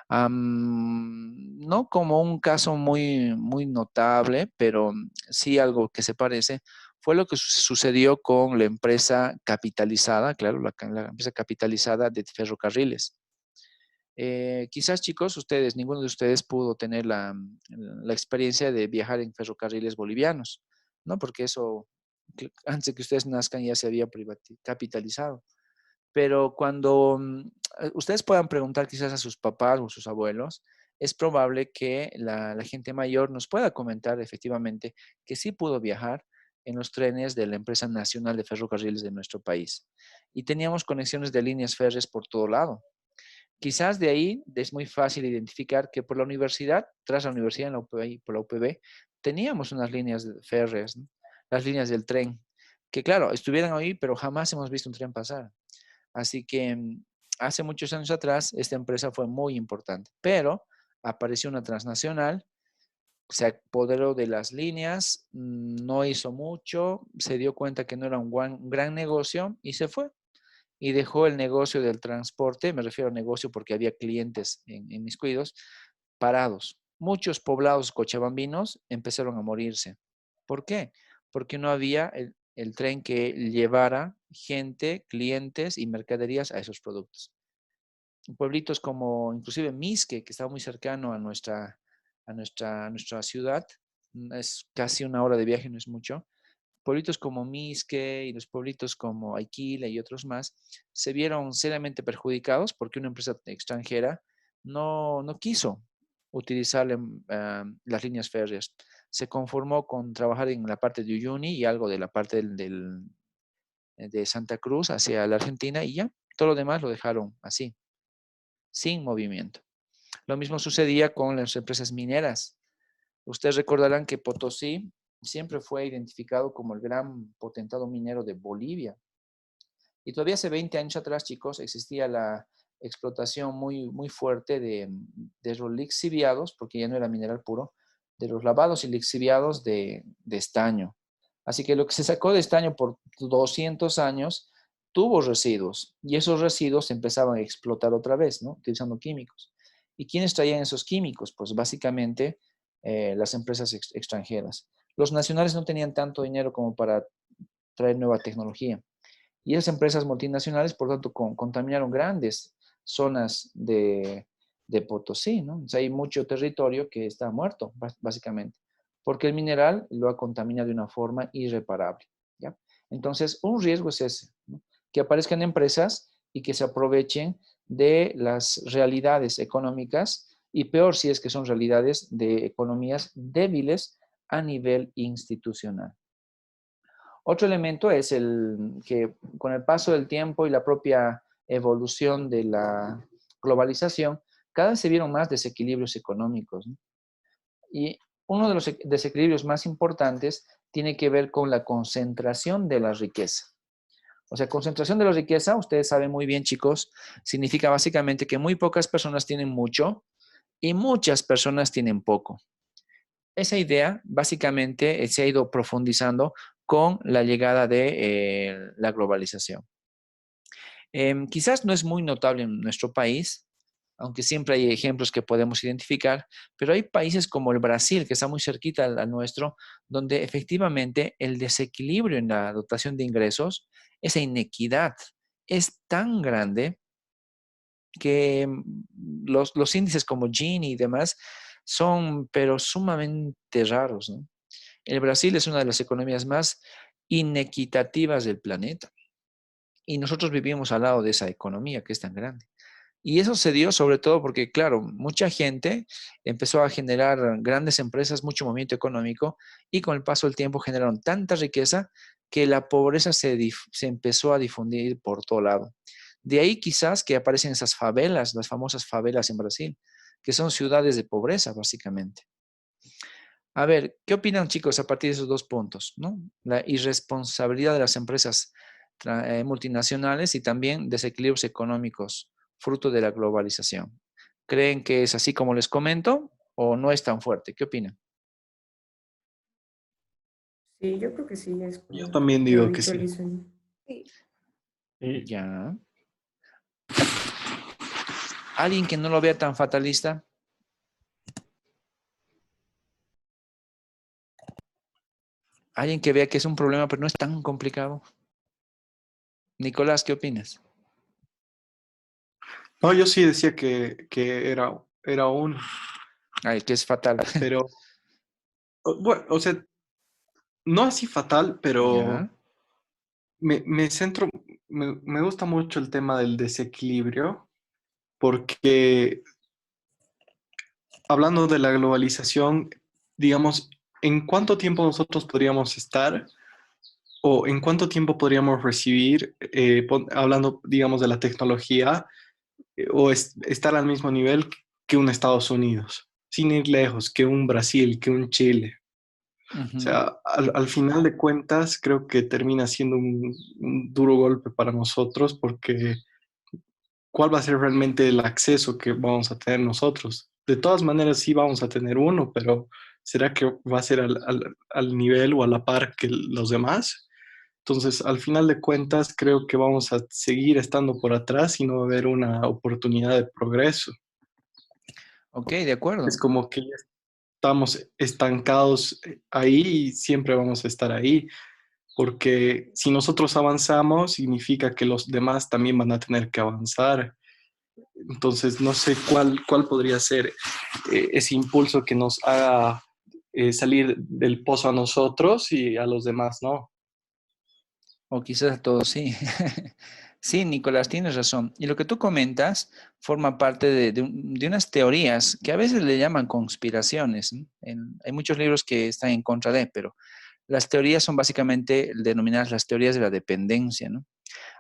No como un caso muy notable, pero sí algo que se parece, fue lo que sucedió con la empresa capitalizada, claro, la empresa capitalizada de ferrocarriles. Quizás, chicos, ninguno de ustedes pudo tener la experiencia de viajar en ferrocarriles bolivianos, ¿no? Porque eso, antes de que ustedes nazcan, ya se había capitalizado. Pero cuando ustedes puedan preguntar quizás a sus papás o sus abuelos, es probable que la gente mayor nos pueda comentar efectivamente que sí pudo viajar en los trenes de la empresa nacional de ferrocarriles de nuestro país. Y teníamos conexiones de líneas férreas por todo lado. Quizás de ahí es muy fácil identificar que por la universidad, tras la universidad en la UPB, por la UPB, teníamos unas líneas férreas, ¿no? Las líneas del tren, que claro, estuvieran ahí, pero jamás hemos visto un tren pasar. Así que hace muchos años atrás, esta empresa fue muy importante, pero apareció una transnacional, se apoderó de las líneas, no hizo mucho, se dio cuenta que no era un gran negocio y se fue. Y dejó el negocio del transporte, me refiero a negocio porque había clientes en mis cuidos, parados. Muchos poblados cochabambinos empezaron a morirse. ¿Por qué? Porque no había el tren que llevara gente, clientes y mercaderías a esos productos. Pueblitos como inclusive Misque, que estaba muy cercano a nuestra ciudad, es casi una hora de viaje, no es mucho. Pueblitos como Misque y los pueblitos como Aiquile y otros más se vieron seriamente perjudicados porque una empresa extranjera no quiso utilizar las líneas férreas. Se conformó con trabajar en la parte de Uyuni y algo de la parte de Santa Cruz hacia la Argentina y ya, todo lo demás lo dejaron así, sin movimiento. Lo mismo sucedía con las empresas mineras. Ustedes recordarán que Potosí siempre fue identificado como el gran potentado minero de Bolivia. Y todavía hace 20 años atrás, chicos, existía la explotación muy fuerte de los lixiviados, porque ya no era mineral puro, de los lavados y lixiviados de estaño. Así que lo que se sacó de estaño por 200 años tuvo residuos y esos residuos empezaban a explotar otra vez, ¿no? Utilizando químicos. ¿Y quiénes traían esos químicos? Pues básicamente las empresas extranjeras. Los nacionales no tenían tanto dinero como para traer nueva tecnología. Y esas empresas multinacionales, por tanto, contaminaron grandes zonas de Potosí, ¿no? O sea, hay mucho territorio que está muerto, básicamente, porque el mineral lo ha contaminado de una forma irreparable, ¿ya? Entonces, un riesgo es ese, ¿no? Que aparezcan empresas y que se aprovechen de las realidades económicas y peor si es que son realidades de economías débiles a nivel institucional. Otro elemento es el que con el paso del tiempo y la propia evolución de la globalización, cada vez se vieron más desequilibrios económicos, ¿no? Y uno de los desequilibrios más importantes tiene que ver con la concentración de la riqueza. O sea, concentración de la riqueza, ustedes saben muy bien, chicos, significa básicamente que muy pocas personas tienen mucho y muchas personas tienen poco. Esa idea básicamente se ha ido profundizando con la llegada de la globalización. Quizás no es muy notable en nuestro país, aunque siempre hay ejemplos que podemos identificar, pero hay países como el Brasil, que está muy cerquita al nuestro, donde efectivamente el desequilibrio en la dotación de ingresos, esa inequidad, es tan grande que los índices como Gini y demás son, pero sumamente raros, ¿no? El Brasil es una de las economías más inequitativas del planeta y nosotros vivimos al lado de esa economía que es tan grande. Y eso se dio sobre todo porque, claro, mucha gente empezó a generar grandes empresas, mucho movimiento económico y con el paso del tiempo generaron tanta riqueza que la pobreza se empezó a difundir por todo lado. De ahí quizás que aparecen esas favelas, las famosas favelas en Brasil, que son ciudades de pobreza básicamente. A ver, ¿qué opinan chicos a partir de esos dos puntos, ¿no? La irresponsabilidad de las empresas multinacionales y también desequilibrios económicos fruto de la globalización. ¿Creen que es así como les comento o no es tan fuerte? ¿Qué opinan? Sí, yo creo que sí, es Yo como también lo digo que sí. habitualizan. Sí. Ya. ¿Alguien que no lo vea tan fatalista? ¿Alguien que vea que es un problema pero no es tan complicado? Nicolás, ¿qué opinas? No, yo sí decía que era un, Ay, que es fatal. pero, bueno, o sea, no así fatal, Ya. pero me centro, me gusta mucho el tema del desequilibrio, porque hablando de la globalización, digamos, ¿en cuánto tiempo nosotros podríamos estar o en cuánto tiempo podríamos recibir, hablando, digamos, de la tecnología, estar al mismo nivel que un Estados Unidos, sin ir lejos, que un Brasil, que un Chile? O Ujú. sea, al final de cuentas, creo que termina siendo un duro golpe para nosotros porque ¿cuál va a ser realmente el acceso que vamos a tener nosotros? De todas maneras, sí vamos a tener uno, pero ¿será que va a ser al nivel o a la par que los demás? Entonces, al final de cuentas, creo que vamos a seguir estando por atrás y no va a haber una oportunidad de progreso. Ok, de acuerdo. Es como que ya estamos estancados ahí y siempre vamos a estar ahí, porque si nosotros avanzamos, significa que los demás también van a tener que avanzar. Entonces, no sé cuál podría ser ese impulso que nos haga salir del pozo a nosotros y a los demás, ¿no? O quizás a todos sí. Sí, Nicolás, tienes razón. Y lo que tú comentas forma parte de unas teorías que a veces le llaman conspiraciones, ¿no? Hay muchos libros que están en contra de, pero las teorías son básicamente denominadas las teorías de la dependencia, ¿no?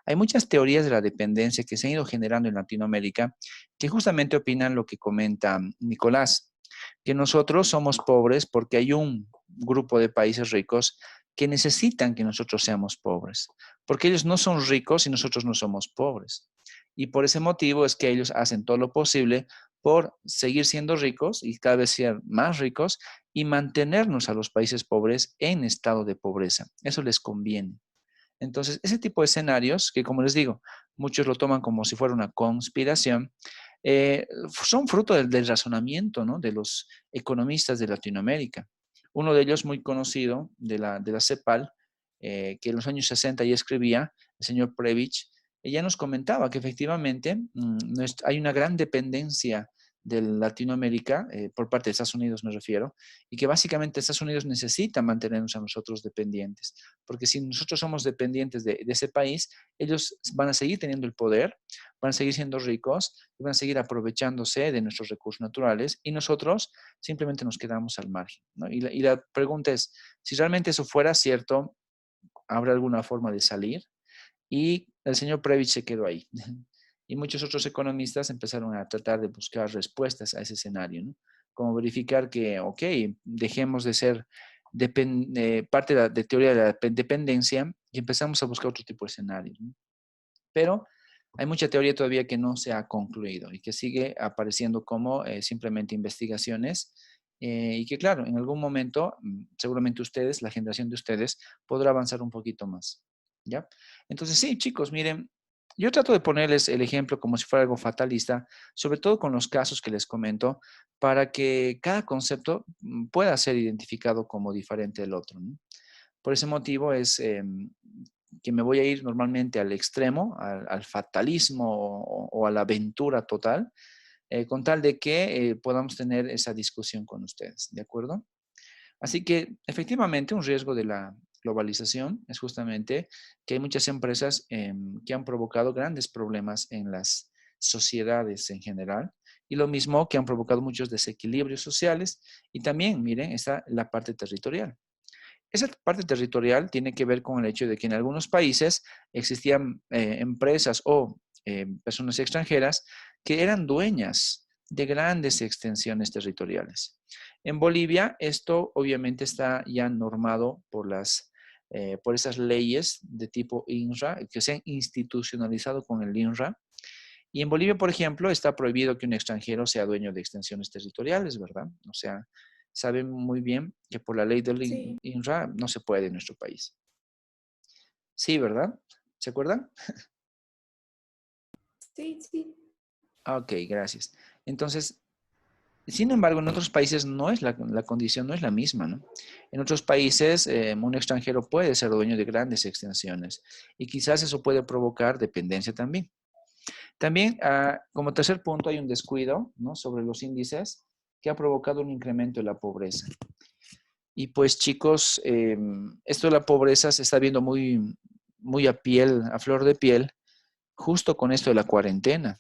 Hay muchas teorías de la dependencia que se han ido generando en Latinoamérica que justamente opinan lo que comenta Nicolás, que nosotros somos pobres porque hay un grupo de países ricos que necesitan que nosotros seamos pobres, porque ellos no son ricos y nosotros no somos pobres. Y por ese motivo es que ellos hacen todo lo posible por seguir siendo ricos y cada vez ser más ricos y mantenernos a los países pobres en estado de pobreza. Eso les conviene. Entonces, ese tipo de escenarios, que como les digo, muchos lo toman como si fuera una conspiración, son fruto del razonamiento, ¿no? De los economistas de Latinoamérica. Uno de ellos muy conocido de la CEPAL, que en los años 60 ya escribía, el señor Previch, ella nos comentaba que efectivamente hay una gran dependencia de Latinoamérica, por parte de Estados Unidos me refiero, y que básicamente Estados Unidos necesita mantenernos a nosotros dependientes, porque si nosotros somos dependientes de ese país, ellos van a seguir teniendo el poder, van a seguir siendo ricos, y van a seguir aprovechándose de nuestros recursos naturales y nosotros simplemente nos quedamos al margen, ¿no? Y la pregunta es, si realmente eso fuera cierto, ¿habrá alguna forma de salir? Y el señor Previch se quedó ahí. Y muchos otros economistas empezaron a tratar de buscar respuestas a ese escenario, ¿no? Como verificar que, ok, dejemos de ser parte de teoría de la dependencia y empezamos a buscar otro tipo de escenarios, ¿no? Pero hay mucha teoría todavía que no se ha concluido y que sigue apareciendo como simplemente investigaciones y que, claro, en algún momento, seguramente ustedes, la generación de ustedes, podrá avanzar un poquito más, ¿ya? Entonces, sí, chicos, miren, yo trato de ponerles el ejemplo como si fuera algo fatalista, sobre todo con los casos que les comento, para que cada concepto pueda ser identificado como diferente del otro, ¿no? Por ese motivo es que me voy a ir normalmente al extremo, al fatalismo o a la aventura total, con tal de que podamos tener esa discusión con ustedes, ¿de acuerdo? Así que efectivamente un riesgo de la globalización es justamente que hay muchas empresas que han provocado grandes problemas en las sociedades en general y lo mismo que han provocado muchos desequilibrios sociales y también, miren, está la parte territorial. Esa parte territorial tiene que ver con el hecho de que en algunos países existían empresas o personas extranjeras que eran dueñas de grandes extensiones territoriales. En Bolivia, esto obviamente está ya normado por esas leyes de tipo INRA, que se han institucionalizado con el INRA. Y en Bolivia, por ejemplo, está prohibido que un extranjero sea dueño de extensiones territoriales, ¿verdad? O sea, saben muy bien que por la ley del Sí, INRA no se puede en nuestro país. Sí, ¿verdad? ¿Se acuerdan? sí, sí. Ok, gracias. Entonces, sin embargo, en otros países no es la condición no es la misma, ¿no? En otros países, un extranjero puede ser dueño de grandes extensiones y quizás eso puede provocar dependencia también. También, como tercer punto, hay un descuido, ¿no? Sobre los índices que ha provocado un incremento de la pobreza. Y pues chicos, esto de la pobreza se está viendo muy, muy a flor de piel, justo con esto de la cuarentena.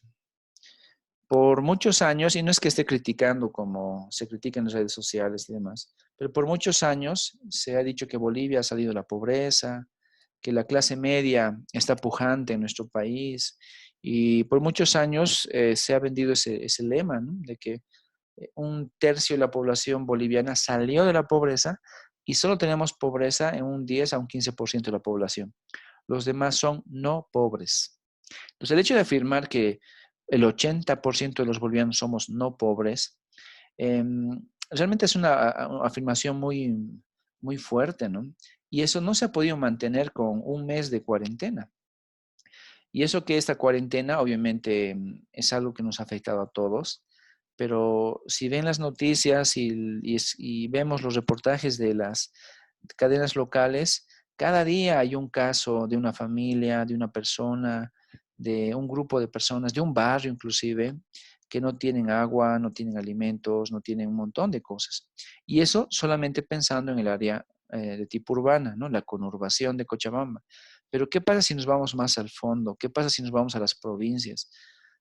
Por muchos años, y no es que esté criticando como se critica en las redes sociales y demás, pero por muchos años se ha dicho que Bolivia ha salido de la pobreza, que la clase media está pujante en nuestro país, y por muchos años se ha vendido ese lema, ¿no? De que un tercio de la población boliviana salió de la pobreza y solo tenemos pobreza en un 10 a un 15% de la población. Los demás son no pobres. Entonces, el hecho de afirmar que el 80% de los bolivianos somos no pobres, realmente es una afirmación muy, muy fuerte, ¿no? Y eso no se ha podido mantener con un mes de cuarentena. Y eso que esta cuarentena obviamente es algo que nos ha afectado a todos, pero si ven las noticias y vemos los reportajes de las cadenas locales, cada día hay un caso de una familia, de una persona, de un grupo de personas, de un barrio inclusive, que no tienen agua, no tienen alimentos, no tienen un montón de cosas. Y eso solamente pensando en el área de tipo urbana, ¿no? La conurbación de Cochabamba. Pero ¿qué pasa si nos vamos más al fondo? ¿Qué pasa si nos vamos a las provincias?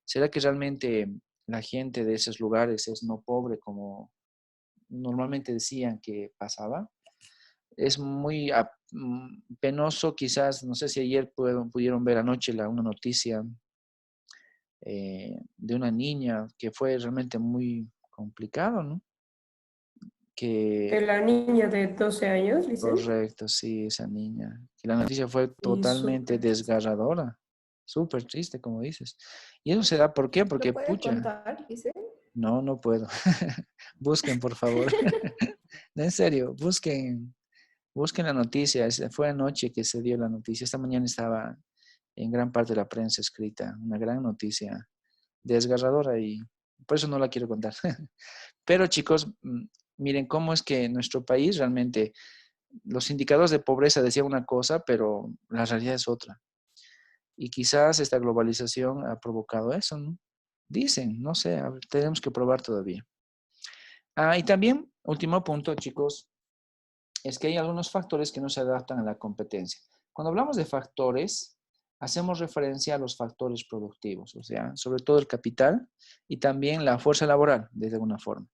¿Será que realmente la gente de esos lugares es no pobre como normalmente decían que pasaba? Es muy penoso quizás, no sé si ayer pudieron ver anoche una noticia de una niña que fue realmente muy complicado, ¿no? De Que, la niña de 12 años, dicen. correcto, sí, esa niña. Que la noticia fue Y totalmente súper triste. desgarradora, súper triste, como dices. Y eso se da, ¿por qué? ¿Lo Porque, puede pucha, contar, dice? no, no puedo. Busquen, por favor. No, en serio, busquen la noticia. Fue anoche que se dio la noticia. Esta mañana estaba en gran parte de la prensa escrita. Una gran noticia desgarradora y por eso no la quiero contar. Pero chicos, miren cómo es que en nuestro país realmente los indicadores de pobreza decían una cosa, pero la realidad es otra. Y quizás esta globalización ha provocado eso, ¿no? Dicen, no sé, tenemos que probar todavía. Y también, último punto, chicos, es que hay algunos factores que no se adaptan a la competencia. Cuando hablamos de factores, hacemos referencia a los factores productivos, o sea, sobre todo el capital y también la fuerza laboral, de alguna forma.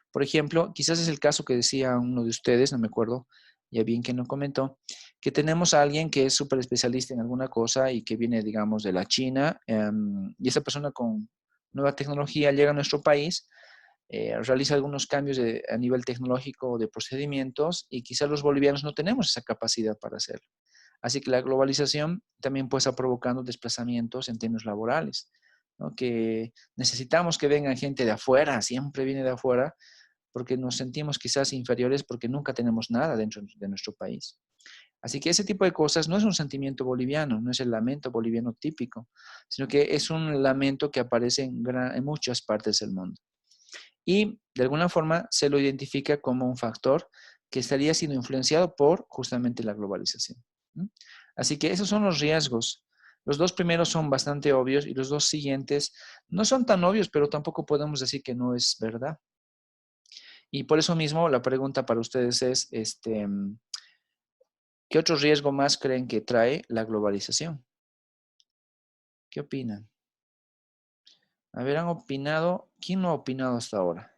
Por ejemplo, quizás es el caso que decía uno de ustedes, no me acuerdo ya bien quién lo comentó, que tenemos a alguien que es súper especialista en alguna cosa y que viene, digamos, de la China, y esa persona con nueva tecnología llega a nuestro país, realiza algunos cambios a nivel tecnológico de procedimientos y quizás los bolivianos no tenemos esa capacidad para hacerlo. Así que la globalización también puede estar provocando desplazamientos en términos laborales, ¿no? Que necesitamos que venga gente de afuera, siempre viene de afuera, porque nos sentimos quizás inferiores porque nunca tenemos nada dentro de nuestro país. Así que ese tipo de cosas no es un sentimiento boliviano, no es el lamento boliviano típico, sino que es un lamento que aparece en muchas partes del mundo. Y de alguna forma se lo identifica como un factor que estaría siendo influenciado por justamente la globalización. Así que esos son los riesgos. Los dos primeros son bastante obvios y los dos siguientes no son tan obvios, pero tampoco podemos decir que no es verdad. Y por eso mismo la pregunta para ustedes es, ¿qué otro riesgo más creen que trae la globalización? ¿Qué opinan? A ver, han opinado. ¿Quién no ha opinado hasta ahora?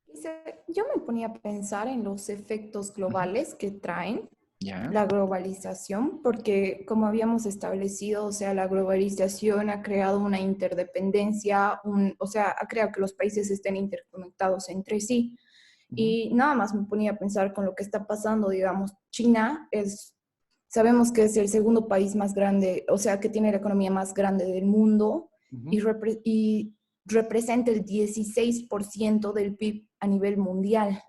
Dice, yo me ponía a pensar en los efectos globales que traen ¿Ya? la globalización, porque como habíamos establecido, o sea, la globalización ha creado una interdependencia, o sea, ha creado que los países estén interconectados entre sí. Y nada más me ponía a pensar con lo que está pasando, digamos, China sabemos que es el segundo país más grande, o sea, que tiene la economía más grande del mundo y representa el 16% del PIB a nivel mundial.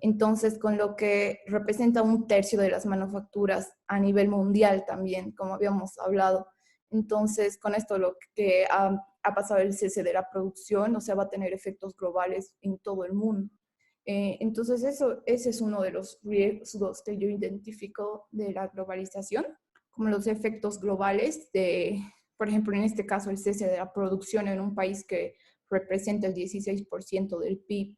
Entonces, con lo que representa un tercio de las manufacturas a nivel mundial también, como habíamos hablado. Entonces, con esto lo que ha pasado el cese de la producción, o sea, va a tener efectos globales en todo el mundo. Entonces, ese es uno de los riesgos que yo identifico de la globalización, como los efectos globales de, por ejemplo, en este caso, el cese de la producción en un país que representa el 16% del PIB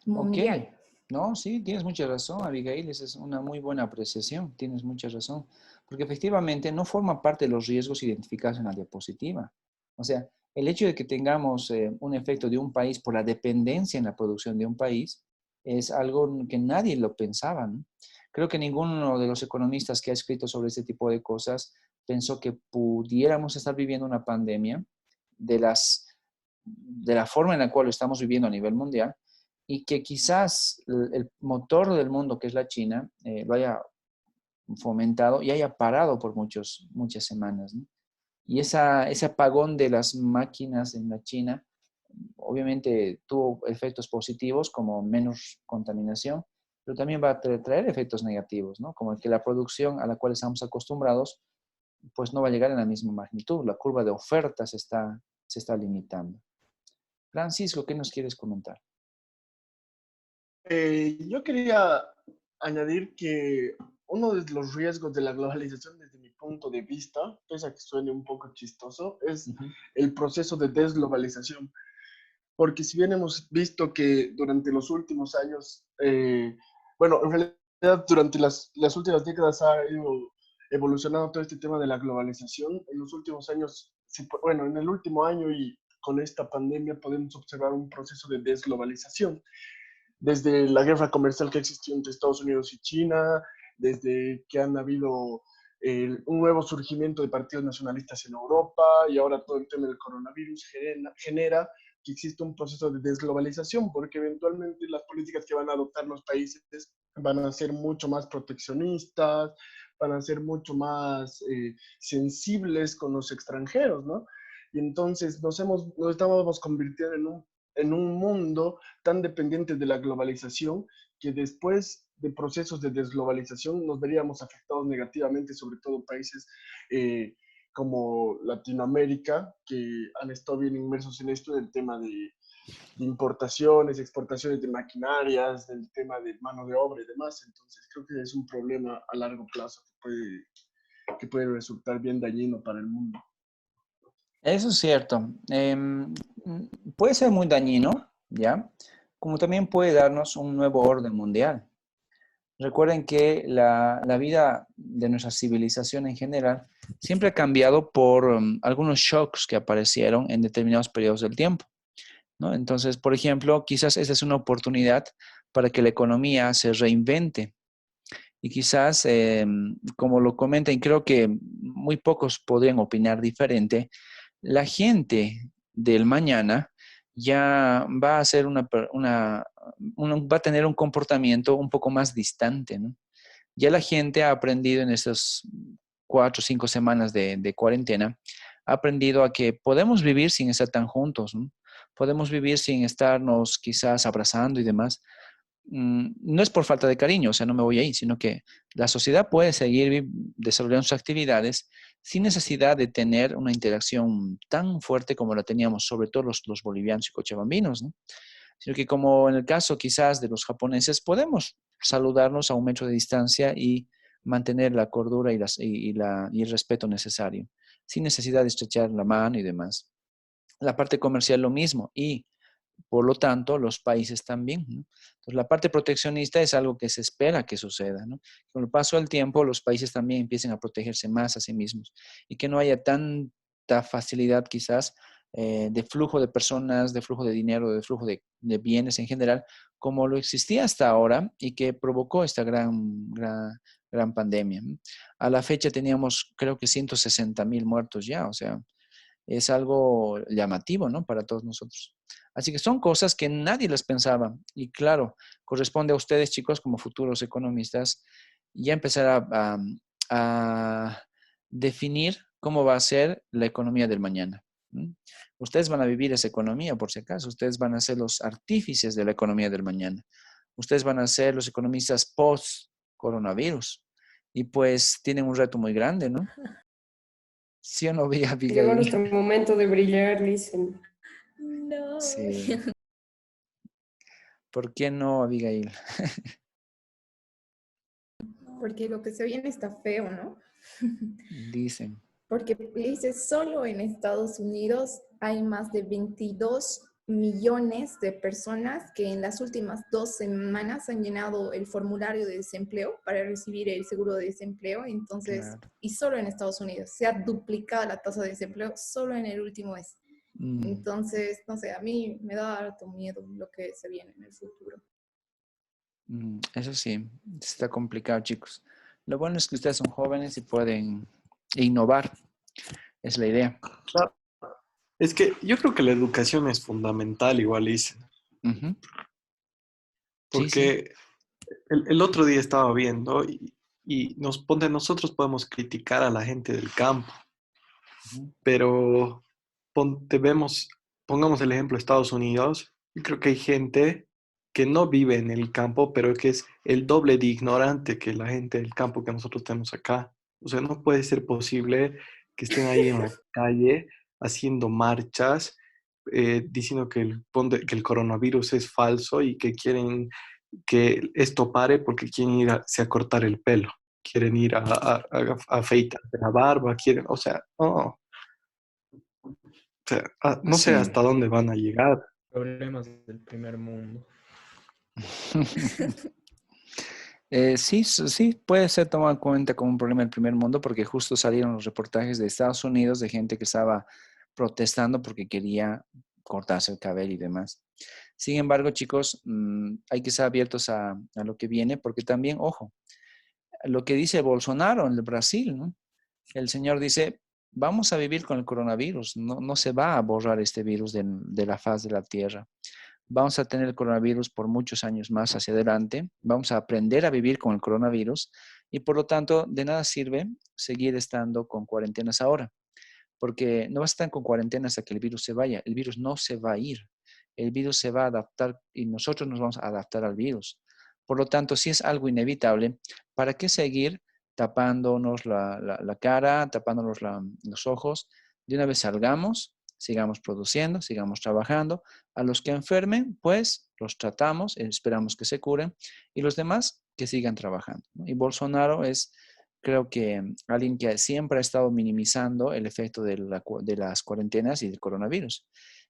Ok, mundial. no, sí, tienes mucha razón, Abigail, esa es una muy buena apreciación, tienes mucha razón, porque efectivamente no forma parte de los riesgos identificados en la diapositiva. O sea, el hecho de que tengamos un efecto de un país por la dependencia en la producción de un país es algo que nadie lo pensaba, ¿no? Creo que ninguno de los economistas que ha escrito sobre este tipo de cosas pensó que pudiéramos estar viviendo una pandemia de la forma en la cual lo estamos viviendo a nivel mundial y que quizás el motor del mundo, que es la China, lo haya fomentado y haya parado por muchas semanas, ¿no? Y ese apagón de las máquinas en la China, obviamente tuvo efectos positivos como menos contaminación, pero también va a traer efectos negativos, ¿no? Como que la producción a la cual estamos acostumbrados, pues no va a llegar en la misma magnitud. La curva de oferta se está limitando. Francisco, ¿qué nos quieres comentar? Yo quería añadir que uno de los riesgos de la globalización desde mi punto de vista, pese a que suene un poco chistoso, es el proceso de desglobalización. Porque si bien hemos visto que durante los últimos años, bueno, en realidad durante las últimas décadas ha ido evolucionando todo este tema de la globalización. En los últimos años, bueno, en el último año y con esta pandemia podemos observar un proceso de desglobalización desde la guerra comercial que existió entre Estados Unidos y China, desde que han habido un nuevo surgimiento de partidos nacionalistas en Europa y ahora todo el tema del coronavirus genera que existe un proceso de desglobalización, porque eventualmente las políticas que van a adoptar los países van a ser mucho más proteccionistas, van a ser mucho más sensibles con los extranjeros, ¿no? Y entonces nos estamos convirtiendo en un mundo tan dependiente de la globalización que después de procesos de desglobalización nos veríamos afectados negativamente, sobre todo países como Latinoamérica, que han estado bien inmersos en esto del tema de importaciones, exportaciones de maquinarias, del tema de mano de obra y demás. Entonces creo que es un problema a largo plazo que puede resultar bien dañino para el mundo. Eso es cierto. Puede ser muy dañino, ¿ya? Como también puede darnos un nuevo orden mundial. Recuerden que la vida de nuestra civilización en general siempre ha cambiado por algunos shocks que aparecieron en determinados periodos del tiempo, ¿no? Entonces, por ejemplo, quizás esta es una oportunidad para que la economía se reinvente. Y quizás, como lo comentan, creo que muy pocos podrían opinar diferente, la gente del mañana ya va a ser va a tener un comportamiento un poco más distante, ¿no? Ya la gente ha aprendido en estas 4 o 5 semanas de cuarentena, ha aprendido a que podemos vivir sin estar tan juntos, ¿no? Podemos vivir sin estarnos quizás abrazando y demás. No es por falta de cariño, o sea, no me voy ahí, sino que la sociedad puede seguir desarrollando sus actividades sin necesidad de tener una interacción tan fuerte como la teníamos, sobre todo los bolivianos y cochabambinos, ¿no? Sino que como en el caso quizás de los japoneses, podemos saludarnos a 1 metro de distancia y mantener la cordura y el respeto necesario, sin necesidad de estrechar la mano y demás. La parte comercial lo mismo y por lo tanto, los países también, ¿no? Entonces, la parte proteccionista es algo que se espera que suceda, ¿no? Con el paso del tiempo, los países también empiecen a protegerse más a sí mismos y que no haya tanta facilidad quizás de flujo de personas, de flujo de dinero, de flujo de bienes en general, como lo existía hasta ahora y que provocó esta gran pandemia, ¿no? A la fecha teníamos, creo que 160,000 muertos ya, o sea, es algo llamativo, ¿no? Para todos nosotros. Así que son cosas que nadie las pensaba. Y claro, corresponde a ustedes, chicos, como futuros economistas, ya empezar a definir cómo va a ser la economía del mañana. Ustedes van a vivir esa economía, por si acaso. Ustedes van a ser los artífices de la economía del mañana. Ustedes van a ser los economistas post-coronavirus. Y pues tienen un reto muy grande, ¿no? ¿Sí o no, Abigail? Llegó nuestro momento de brillar, dicen. No. Sí. ¿Por qué no, Abigail? Porque lo que se viene está feo, ¿no? Dicen. Porque dice, solo en Estados Unidos hay más de 22 millones de personas que en las últimas 2 semanas han llenado el formulario de desempleo para recibir el seguro de desempleo. Entonces, Claro. y solo en Estados Unidos se ha duplicado la tasa de desempleo solo en el último mes. Entonces, no sé, a mí me da harto miedo lo que se viene en el futuro. Eso sí, está complicado, chicos. Lo bueno es que ustedes son jóvenes y pueden innovar. Es la idea. Claro. Es que yo creo que la educación es fundamental, igual dicen. Ujú. Porque el otro día estaba viendo y nosotros podemos criticar a la gente del campo, Ujú. pero pongamos el ejemplo de Estados Unidos. Yo creo que hay gente que no vive en el campo, pero que es el doble de ignorante que la gente del campo que nosotros tenemos acá. O sea, no puede ser posible que estén ahí en la calle haciendo marchas, diciendo que que el coronavirus es falso y que quieren que esto pare porque quieren a cortar el pelo, quieren ir a afeitarse la barba, quieren, o sea, no. O sea, no sé Sí. hasta dónde van a llegar. Problemas del primer mundo. Sí, sí, puede ser tomado en cuenta como un problema del primer mundo porque justo salieron los reportajes de Estados Unidos de gente que estaba protestando porque quería cortarse el cabello y demás. Sin embargo, chicos, hay que estar abiertos a lo que viene porque también, ojo, lo que dice Bolsonaro en el Brasil, ¿no? El señor dice, vamos a vivir con el coronavirus, no se va a borrar este virus de la faz de la tierra. Vamos a tener el coronavirus por muchos años más hacia adelante, vamos a aprender a vivir con el coronavirus y por lo tanto de nada sirve seguir estando con cuarentenas ahora, porque no vas a estar con cuarentena hasta que el virus se vaya, el virus no se va a ir, el virus se va a adaptar y nosotros nos vamos a adaptar al virus. Por lo tanto, si es algo inevitable, ¿para qué seguir tapándonos la cara, tapándonos los ojos? De una vez salgamos, sigamos produciendo, sigamos trabajando. A los que enfermen, pues los tratamos, esperamos que se curen y los demás que sigan trabajando, ¿no? Y Bolsonaro es, creo que alguien que siempre ha estado minimizando el efecto de las cuarentenas y del coronavirus.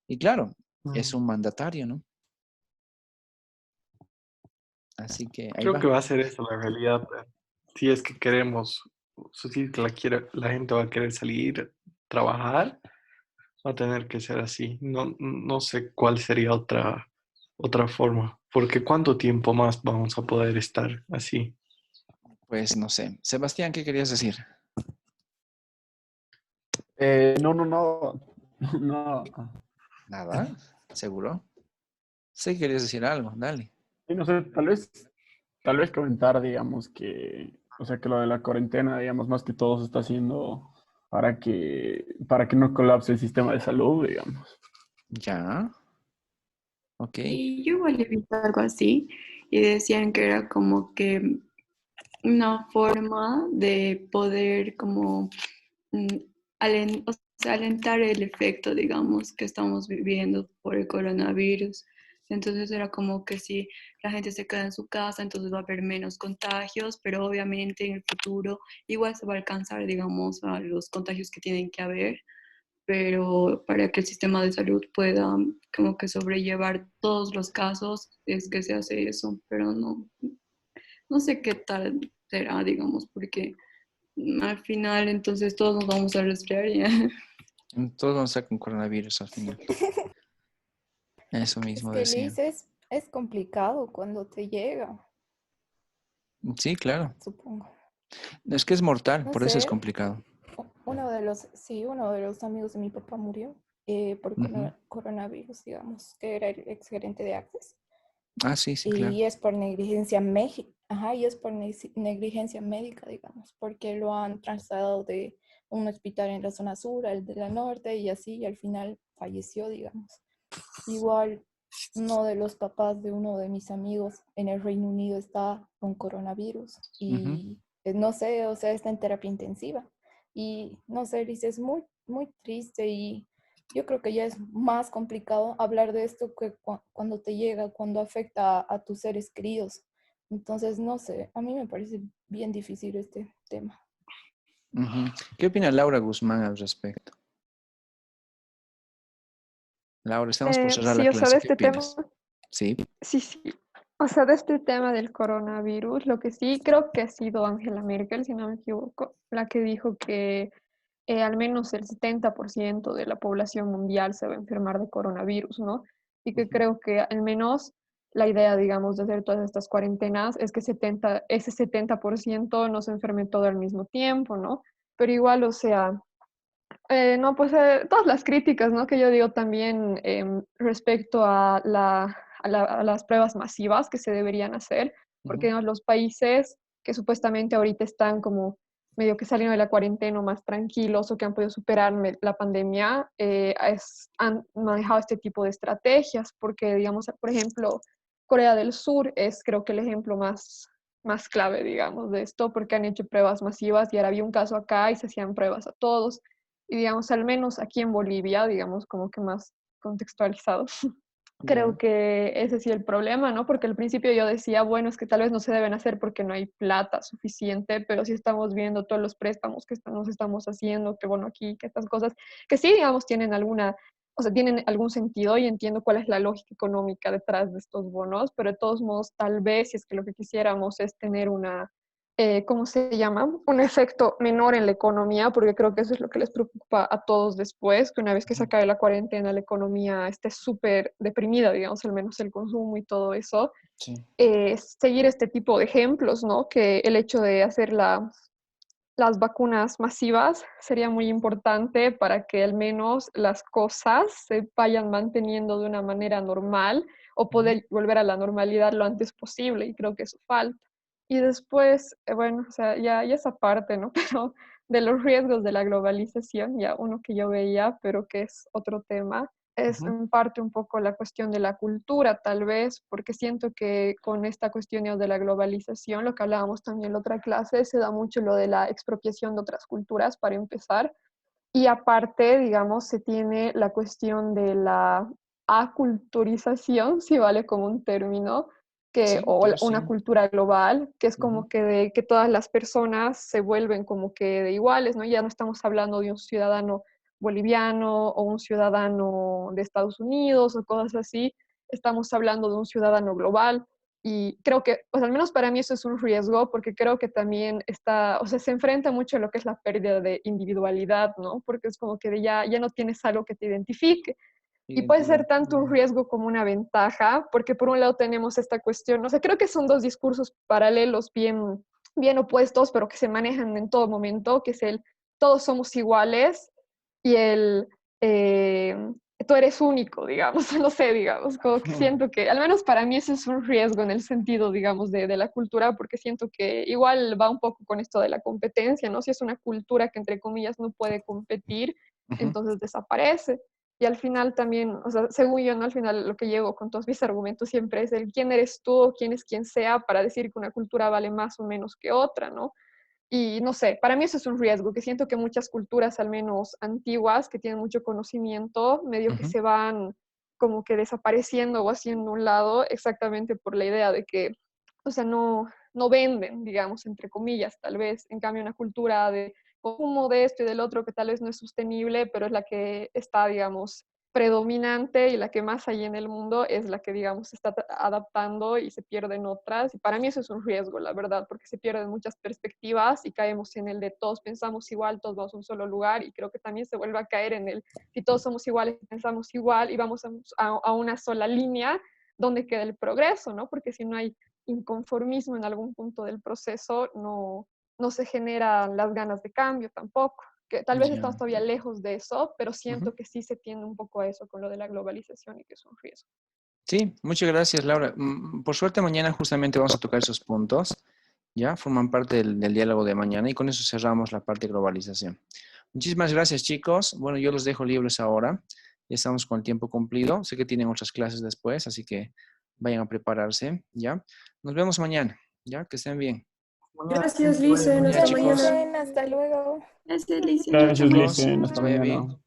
Y claro, es Mm. un mandatario, ¿no? Así que ahí Creo que va. va a ser esa la realidad. Si es que queremos, si es que la gente va a querer salir, trabajar, va a tener que ser así. No sé cuál sería otra forma, porque ¿cuánto tiempo más vamos a poder estar así? Pues no sé. Sebastián, ¿qué querías decir? No. No. Nada, ¿seguro? Sí, querías decir algo, dale. Sí, no sé, tal vez comentar, digamos, o sea, que lo de la cuarentena, digamos, más que todo se está haciendo para que no colapse el sistema de salud, digamos. Ya, ok. Y yo igual he visto algo así y decían que era como que una forma de poder como mm, o sea, alentar el efecto, digamos, que estamos viviendo por el coronavirus. Entonces era como que si la gente se queda en su casa, entonces va a haber menos contagios, pero obviamente en el futuro igual se va a alcanzar, digamos, a los contagios que tienen que haber, pero para que el sistema de salud pueda como que sobrellevar todos los casos es que se hace eso, pero no sé qué tal será, digamos, porque al final entonces todos nos vamos a resfriar ya. Todos vamos a estar con coronavirus al final. Eso Es mismo que decía. Liz es complicado cuando te llega, Sí, claro. supongo. Es que es mortal, No por eso es sé, complicado. uno de los amigos de mi papá murió por Ujú. coronavirus, digamos, que era el ex gerente de Access. Ah, sí, sí, claro. Y es por y es por negligencia médica, digamos, porque lo han trasladado de un hospital en la zona sur al de la norte y así, y al final falleció, digamos. Igual, uno de los papás de uno de mis amigos en el Reino Unido está con coronavirus Ujú. y no sé, o sea, está en terapia intensiva. Y no sé, Liz, es muy, muy triste y yo creo que ya es más complicado hablar de esto que cuando te llega, cuando afecta a tus seres queridos. Entonces, no sé, a mí me parece bien difícil este tema. Ujú. ¿Qué opina Laura Guzmán al respecto? Laura, estamos por cerrar la Sí, o sea, de clase. ¿Qué este tema, opinas? Sí. sí, sí. O sea, de este tema del coronavirus, lo que sí creo que ha sido Angela Merkel, si no me equivoco, la que dijo que al menos el 70% de la población mundial se va a enfermar de coronavirus, ¿no? Y que Ujú. creo que al menos la idea, digamos, de hacer todas estas cuarentenas es que ese 70% no se enferme todo al mismo tiempo, ¿no? Pero igual, o sea, no, pues todas las críticas, ¿no? Que yo digo también respecto a a las pruebas masivas que se deberían hacer, porque Ujú. ¿no? Los países que supuestamente ahorita están como medio que salieron de la cuarentena más tranquilos o que han podido superar la pandemia, han manejado este tipo de estrategias, porque, digamos, por ejemplo, Corea del Sur es creo que el ejemplo más clave, digamos, de esto, porque han hecho pruebas masivas y ahora había un caso acá y se hacían pruebas a todos. Y, digamos, al menos aquí en Bolivia, digamos, como que más contextualizado. Creo Ya. que ese sí es el problema, ¿no? Porque al principio yo decía, bueno, es que tal vez no se deben hacer porque no hay plata suficiente, pero sí estamos viendo todos los préstamos que nos estamos haciendo, que bueno, aquí, que estas cosas, que sí, digamos, tienen o sea, tienen algún sentido y entiendo cuál es la lógica económica detrás de estos bonos, pero de todos modos, tal vez, si es que lo que quisiéramos es tener ¿cómo se llama? Un efecto menor en la economía, porque creo que eso es lo que les preocupa a todos después, que una vez que se acabe la cuarentena, la economía esté súper deprimida, digamos, al menos el consumo y todo eso. Sí. Seguir este tipo de ejemplos, ¿no? Que el hecho de hacer las vacunas masivas sería muy importante para que al menos las cosas se vayan manteniendo de una manera normal o poder volver a la normalidad lo antes posible, y creo que eso falta. Y después, bueno, o sea, ya esa parte, ¿no? Pero de los riesgos de la globalización, ya uno que yo veía, pero que es otro tema, es en parte un poco la cuestión de la cultura, tal vez, porque siento que con esta cuestión de la globalización, lo que hablábamos también en la otra clase, se da mucho lo de la expropiación de otras culturas, para empezar, y aparte, digamos, se tiene la cuestión de la aculturización, si vale como un término, Sí, o claro, sí. una cultura global, que es como que todas las personas se vuelven como que de iguales, ¿no? Ya no estamos hablando de un ciudadano boliviano o un ciudadano de Estados Unidos o cosas así, estamos hablando de un ciudadano global. Y creo que, pues al menos para mí eso es un riesgo, porque creo que también o sea, se enfrenta mucho a lo que es la pérdida de individualidad, ¿no? Porque es como que ya no tienes algo que te identifique. Y puede ser Identidad. tanto un riesgo como una ventaja, porque por un lado tenemos esta cuestión, o sea, creo que son dos discursos paralelos bien opuestos, pero que se manejan en todo momento, que es el todos somos iguales y eh, tú eres único, digamos, no sé, digamos, como que siento que, al menos para mí eso es un riesgo en el sentido, digamos, de la cultura, porque siento que igual va un poco con esto de la competencia, ¿no? Si es una cultura que, entre comillas, no puede competir, entonces desaparece. Y al final también, o sea, según yo, ¿no? Al final lo que llego con todos mis argumentos siempre es el quién eres tú o quién es quien sea para decir que una cultura vale más o menos que otra, ¿no? Y no sé, para mí eso es un riesgo, que siento que muchas culturas, al menos antiguas, que tienen mucho conocimiento, medio que se van como que desapareciendo o haciendo un lado exactamente por la idea de que, o sea, no venden, digamos, entre comillas, tal vez. En cambio, una cultura de consumo de esto y del otro que tal vez no es sostenible, pero es la que está, digamos, predominante y la que más hay en el mundo es la que, digamos, se está adaptando y se pierden otras. Y para mí eso es un riesgo, la verdad, porque se pierden muchas perspectivas y caemos en el de todos pensamos igual, todos vamos a un solo lugar, y creo que también se vuelve a caer en el si todos somos iguales, pensamos igual y vamos a una sola línea, ¿dónde queda el progreso? ¿No? Porque si no hay inconformismo en algún punto del proceso, no se generan las ganas de cambio tampoco. Que tal vez estamos Ya. todavía lejos de eso, pero siento que sí se tiende un poco a eso con lo de la globalización y que es un riesgo. Sí, muchas gracias, Laura. Por suerte, mañana justamente vamos a tocar esos puntos. Ya forman parte del diálogo de mañana y con eso cerramos la parte de globalización. Muchísimas gracias, chicos. Bueno, yo los dejo libres ahora. Ya estamos con el tiempo cumplido. Sé que tienen otras clases después, así que vayan a prepararse, ¿ya? Nos vemos mañana, ¿ya? Que estén bien. Gracias, Licen. Ya, Hasta chicos. mañana. Hasta luego. Gracias, Alicia. Chao, Gracias, chicos. Licen. Que Hasta les vaya mañana. bien.